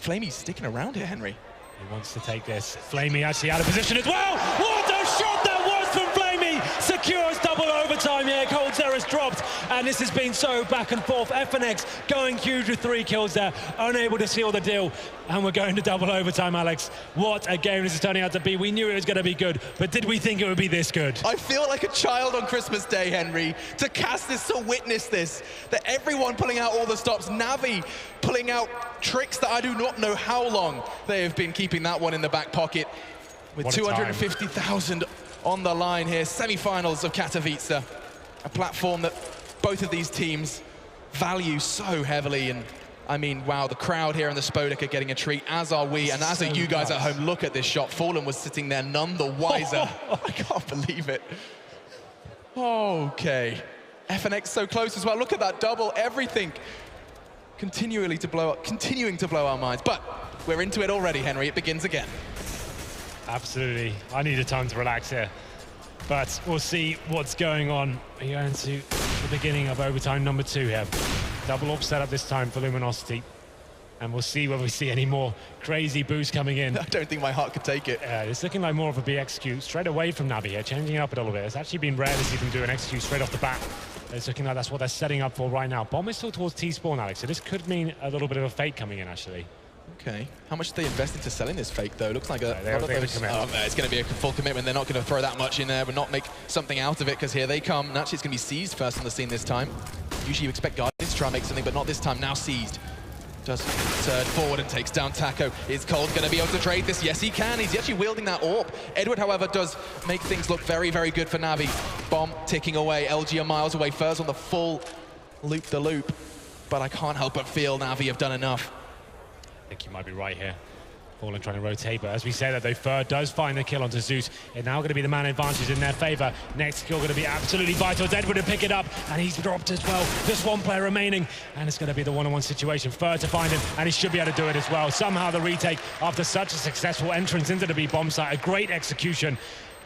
[SPEAKER 1] Flamey's sticking around here, Henry.
[SPEAKER 2] He wants to take this. Flamey actually out of position as well. What a shot that was from Flamey! Secures double overtime here. Coldzera's dropped, and this has been so back and forth. FNX going huge with 3 kills there, unable to seal the deal. And we're going to double overtime, Alex. What a game this is turning out to be. We knew it was going to be good, but did we think it would be this good?
[SPEAKER 1] I feel like a child on Christmas Day, Henry, to cast this, to witness this. That everyone pulling out all the stops. NaVi pulling out tricks that I do not know how long they have been keeping that one in the back pocket. With 250,000 on the line here. Semi-finals of Katowice. A platform that both of these teams value so heavily. And I mean, wow, the crowd here in the Spodek are getting a treat, as are we, and as are you guys at home. Look at this shot. Fallen was sitting there none the wiser. I can't believe it. Okay. FNX so close as well. Look at that double. Everything continuing to blow our minds. But we're into it already, Henry. It begins again.
[SPEAKER 2] Absolutely. I need a time to relax here. But we'll see what's going on. We're going to the beginning of overtime number 2 here. Double up setup this time for Luminosity. And we'll see whether we see any more crazy boosts coming in.
[SPEAKER 1] I don't think my heart could take it.
[SPEAKER 2] It's looking like more of a BXQ straight away from NaVi here, changing it up a little bit. It's actually been rare to see them do an XQ straight off the bat. It's looking like that's what they're setting up for right now. Bomb is still towards T-spawn, Alex, so this could mean a little bit of a fake coming in, actually.
[SPEAKER 1] Okay. How much do they invest into selling this fake, though? Looks like
[SPEAKER 2] it's
[SPEAKER 1] going to be a full commitment. They're not going to throw that much in there, but not make something out of it, because here they come. And actually, it's going to be Seized first on the scene this time. Usually you expect Guardians to try and make something, but not this time. Now Seized does turn forward and takes down Taco. Is Cold going to be able to trade this? Yes, he can. He's actually wielding that AWP. Edward, however, does make things look very, very good for NaVi. Bomb ticking away. LG are miles away. Furs on the full loop-the-loop. But I can't help but feel NaVi have done enough.
[SPEAKER 2] I think you might be right here. Fallen trying to rotate, but as we say that, though, Fur does find the kill onto Zeus. It's now going to be the man advantage in their favor. Next kill going to be absolutely vital. Edward to pick it up, and he's dropped as well. Just one player remaining, and it's going to be the one-on-one situation. Fur to find him, and he should be able to do it as well. Somehow the retake after such a successful entrance into the B bomb site. A great execution.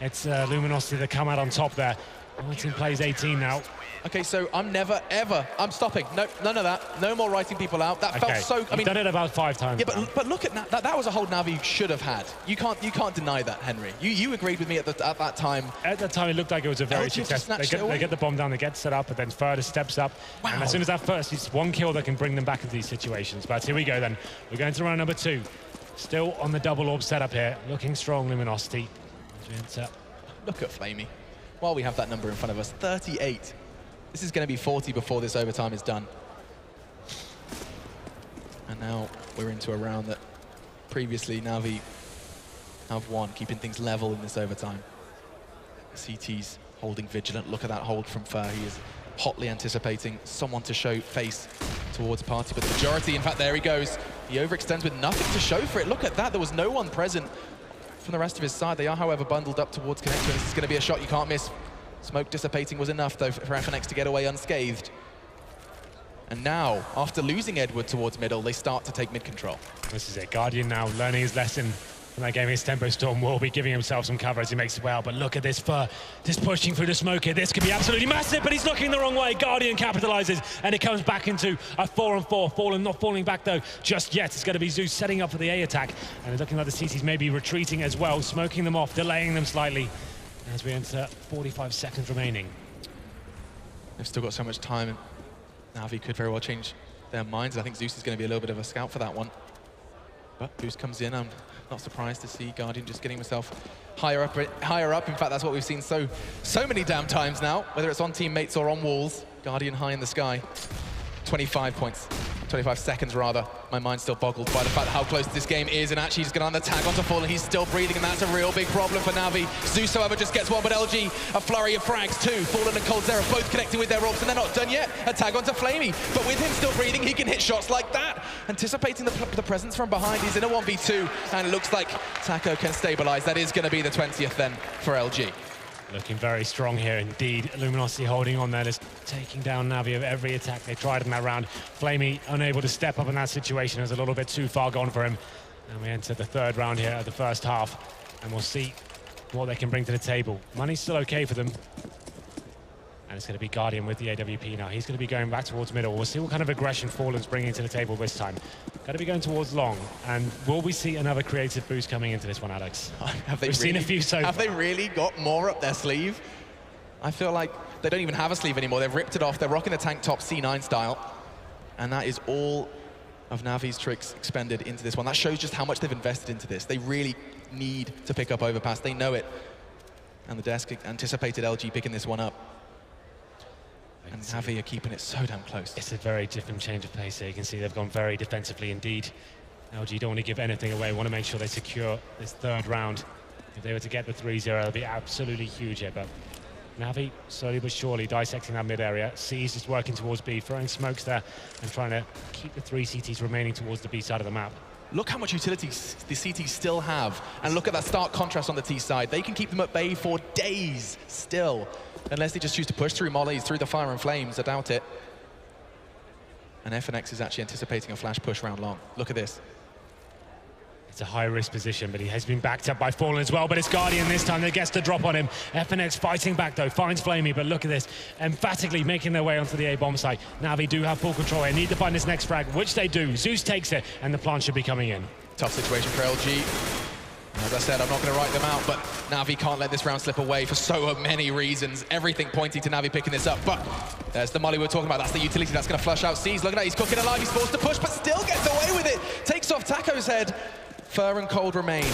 [SPEAKER 2] It's Luminosity that come out on top there. My team plays 18 now.
[SPEAKER 1] Okay, so I'm never, ever, I'm stopping. No, none of that. No more writing people out. That felt so,
[SPEAKER 2] I mean, done it about 5 times.
[SPEAKER 1] Yeah, but look at that. That was a hold NaVi should have had. You can't deny that, Henry. You agreed with me at that time.
[SPEAKER 2] At that time, it looked like it was a very successful. They get the bomb down, they get set up, but then Further steps up. Wow. And as soon as that first, it's one kill that can bring them back into these situations. But here we go then. We're going to round number 2. Still on the double orb setup here. Looking strong, Luminosity.
[SPEAKER 1] Look at Flamey. While we have that number in front of us, 38. This is going to be 40 before this overtime is done. And now we're into a round that previously NaVi have won, keeping things level in this overtime. CT's holding vigilant. Look at that hold from Fur. He is hotly anticipating someone to show face towards Party, but the majority, in fact, there he goes. He overextends with nothing to show for it. Look at that. There was no one present from the rest of his side. They are, however, bundled up towards Connector. This is going to be a shot you can't miss. Smoke dissipating was enough, though, for FNX to get away unscathed. And now, after losing Edward towards middle, they start to take mid control.
[SPEAKER 2] This is it. Guardian now learning his lesson from that game against Tempo Storm. Will be giving himself some cover as he makes it well. But look at this Fur, just pushing through the smoke here. This could be absolutely massive, but he's looking the wrong way. Guardian capitalizes, and it comes back into a 4-on-4. Fallen not falling back, though, just yet. It's going to be Zeus setting up for the A attack. And looking like the CTs may be retreating as well, smoking them off, delaying them slightly. As we enter 45 seconds remaining.
[SPEAKER 1] They've still got so much time, and NaVi could very well change their minds. I think Zeus is going to be a little bit of a scout for that one. But Boost comes in. I'm not surprised to see Guardian just getting himself higher up. In fact, that's what we've seen so many damn times now, whether it's on teammates or on walls. Guardian high in the sky. 25 points. 25 seconds, rather. My mind's still boggled by the fact how close this game is, and actually he's going to tag onto Fallen. He's still breathing, and that's a real big problem for NaVi. Zeus, however, just gets one, but LG, a flurry of frags too. Fallen and Coldzera both connecting with their orbs, and they're not done yet. A tag onto Flamey, but with him still breathing, he can hit shots like that. Anticipating the presence from behind, he's in a 1v2, and it looks like Taco can stabilize. That is going to be the 20th then for LG.
[SPEAKER 2] Looking very strong here indeed. Luminosity holding on there, just taking down NaVi of every attack they tried in that round. Flamey unable to step up in that situation. It was a little bit too far gone for him. And we enter the 3rd round here of the first half. And we'll see what they can bring to the table. Money's still okay for them. And it's going to be Guardian with the AWP now. He's going to be going back towards middle. We'll see what kind of aggression Fallen's bringing to the table this time. Going to be going towards long. And will we see another creative boost coming into this one, Alex? We've seen a few so far.
[SPEAKER 1] Have they really got more up their sleeve? I feel like they don't even have a sleeve anymore. They've ripped it off. They're rocking the tank top C9 style. And that is all of NaVi's tricks expended into this one. That shows just how much they've invested into this. They really need to pick up Overpass. They know it. And the desk anticipated LG picking this one up. And NaVi are keeping it so damn close.
[SPEAKER 2] It's a very different change of pace here. You can see they've gone very defensively indeed. LG don't want to give anything away. Want to make sure they secure this 3rd round. If they were to get the 3-0, it'll be absolutely huge here. But NaVi, slowly but surely, dissecting that mid area. C's just working towards B, throwing smokes there and trying to keep the 3 CTs remaining towards the B side of the map. Look
[SPEAKER 1] how much utility the CTs still have. And look at that stark contrast on the T side. They can keep them at bay for days still. Unless they just choose to push through mollies, through the fire and flames. I doubt it. And FNX is actually anticipating a flash push round long. Look at this.
[SPEAKER 2] It's a high-risk position, but he has been backed up by Fallen as well. But it's Guardian this time that gets the drop on him. FNX fighting back, though, finds Flamey, but look at this. Emphatically making their way onto the A-bomb site. NaVi do have full control. They need to find this next frag, which they do. Zeus takes it, and the plant should be coming in.
[SPEAKER 1] Tough situation for LG. As I said, I'm not going to write them out, but NaVi can't let this round slip away for so many reasons. Everything pointing to NaVi picking this up, but there's the molly we were talking about. That's the utility that's going to flush out C's. Look at that, he's cooking alive. He's forced to push, but still gets away with it. Takes off Taco's head. Fur and Cold remain.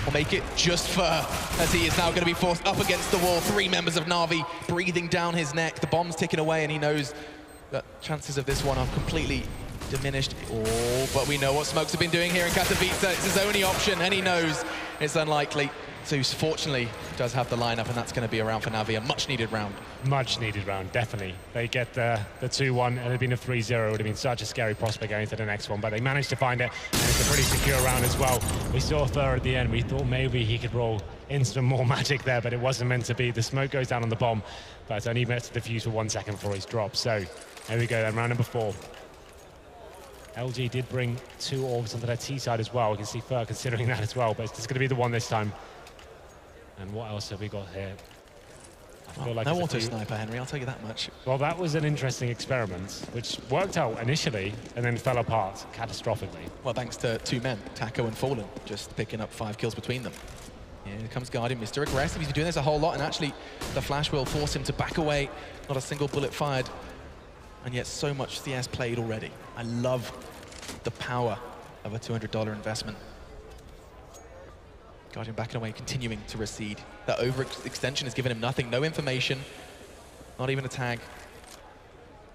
[SPEAKER 1] Will make it just Fur, as he is now going to be forced up against the wall. 3 members of NaVi breathing down his neck. The bomb's ticking away, and he knows that chances of this one are completely diminished. Oh, but we know what Smokes have been doing here in Katowice. It's his only option, and he knows it's unlikely. Zeus, fortunately, does have the lineup, and that's going to be around for NaVi, a much-needed round.
[SPEAKER 2] Much-needed round, definitely. They get the 2-1, and it had been a 3-0. It would have been such a scary prospect going into the next one, but they managed to find it, and it's a pretty secure round as well. We saw Thur at the end. We thought maybe he could roll in some more magic there, but it wasn't meant to be. The smoke goes down on the bomb, but it's only meant to defuse for 1 second before he's dropped. So there we go then, round number 4. LG did bring 2 orbs onto their T side as well. We can see Thur considering that as well, but it's just going to be the one this time. And what else have we got here? I feel like
[SPEAKER 1] no auto-sniper, Henry, I'll tell you that much.
[SPEAKER 2] Well, that was an interesting experiment, which worked out initially and then fell apart catastrophically.
[SPEAKER 1] Well, thanks to 2 men, Taco and Fallen, just picking up 5 kills between them. Here comes Guardian, Mr. Aggressive. He's been doing this a whole lot, and actually the flash will force him to back away. Not a single bullet fired, and yet so much CS played already. I love the power of a $200 investment. Guardian backing away, continuing to recede. That overextension has given him nothing, no information, not even a tag.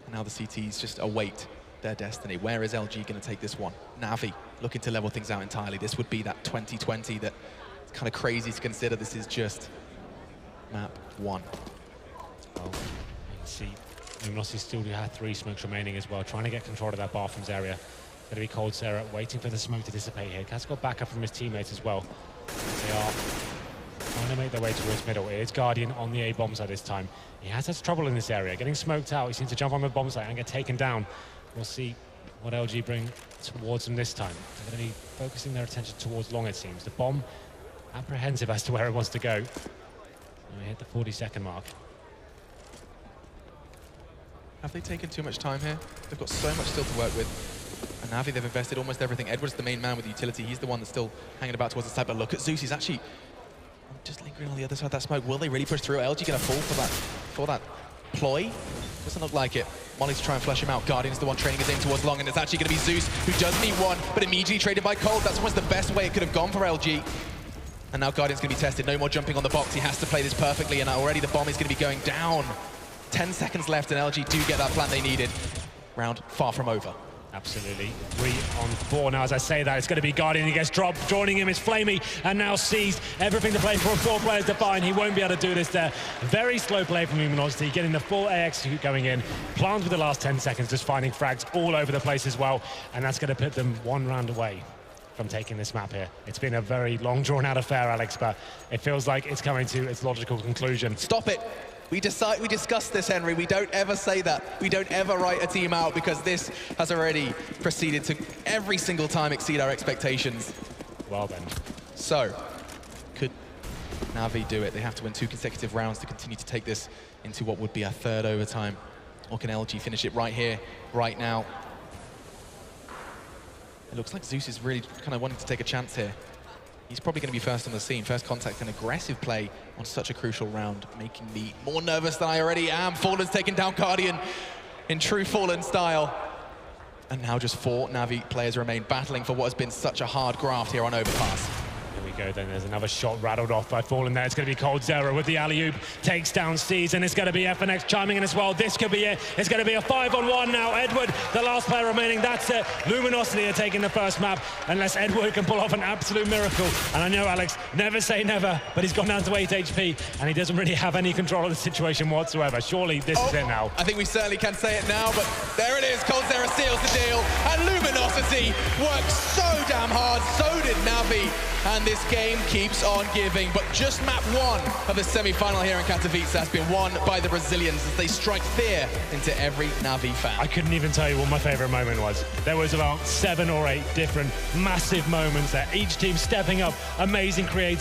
[SPEAKER 1] And now the CTs just await their destiny. Where is LG going to take this one? NaVi looking to level things out entirely. This would be that 2020 that it's kind of crazy to consider. This is just map 1.
[SPEAKER 2] Well, you can see Luminosity still do have 3 smokes remaining as well, trying to get control of that bathrooms area. Going to be Cold Sarah waiting for the smoke to dissipate here. Cat's got backup from his teammates as well. They are trying to make their way towards middle. It is Guardian on the A bomb site this time. He has had trouble in this area, getting smoked out. He seems to jump on the bomb site and get taken down. We'll see what LG bring towards him this time. They're going to be focusing their attention towards long, it seems. The bomb, apprehensive as to where it wants to go. And we hit the 40-second mark.
[SPEAKER 1] Have they taken too much time here? They've got so much still to work with. And NaVi, they've invested almost everything. Edward's the main man with the utility. He's the one that's still hanging about towards the side. But look at Zeus. He's actually just lingering on the other side of that smoke. Will they really push through? LG going to fall for that ploy? Doesn't look like it. Molly to try and flush him out. Guardian's the one training his aim towards long, and it's actually going to be Zeus who does need one, but immediately traded by Cold. That's almost the best way it could have gone for LG. And now Guardian's going to be tested. No more jumping on the box. He has to play this perfectly, and already the bomb is going to be going down. 10 seconds left, and LG do get that plant they needed. Round far from over.
[SPEAKER 2] Absolutely. 3 on 4 now. As I say that, it's going to be Guardian. He gets dropped. Joining him is Flamey, and now sees everything to play for. 4 players to find. He won't be able to do this there. Very slow play from Luminosity, getting the full A execute going in. Plans with the last 10 seconds, just finding frags all over the place as well. And that's going to put them 1 round away from taking this map here. It's been a very long, drawn-out affair, Alex, but it feels like it's coming to its logical conclusion.
[SPEAKER 1] Stop it. We discussed this, Henry. We don't ever say that. We don't ever write a team out, because this has already proceeded to every single time exceed our expectations.
[SPEAKER 2] Well then.
[SPEAKER 1] So, could NaVi do it? They have to win 2 consecutive rounds to continue to take this into what would be a 3rd overtime. Or can LG finish it right here, right now? It looks like Zeus is really kind of wanting to take a chance here. He's probably going to be first on the scene. First contact, an aggressive play on such a crucial round, making me more nervous than I already am. Fallen's taken down Guardian in true Fallen style. And now just 4 NaVi players remain battling for what has been such a hard graft here on Overpass.
[SPEAKER 2] Here we go then, there's another shot rattled off by Fallen there. It's going to be Cold Zero with the alley-oop, takes down Steez, and it's going to be FNX chiming in as well. This could be it. It's going to be a 5-on-1 now. Edward, the last player remaining, that's it. Luminosity are taking the first map, unless Edward can pull off an absolute miracle. And I know, Alex, never say never, but he's gone down to 8 HP, and he doesn't really have any control of the situation whatsoever. Surely this is it now.
[SPEAKER 1] I think we certainly can say it now, but there it is. Cold Zero seals the deal, and Luminosity works so damn hard. So did NaVi. And this game keeps on giving. But just map 1 of the semi-final here in Katowice has been won by the Brazilians as they strike fear into every NaVi fan.
[SPEAKER 2] I couldn't even tell you what my favorite moment was. There was about 7 or 8 different massive moments there. Each team stepping up, amazing creativity.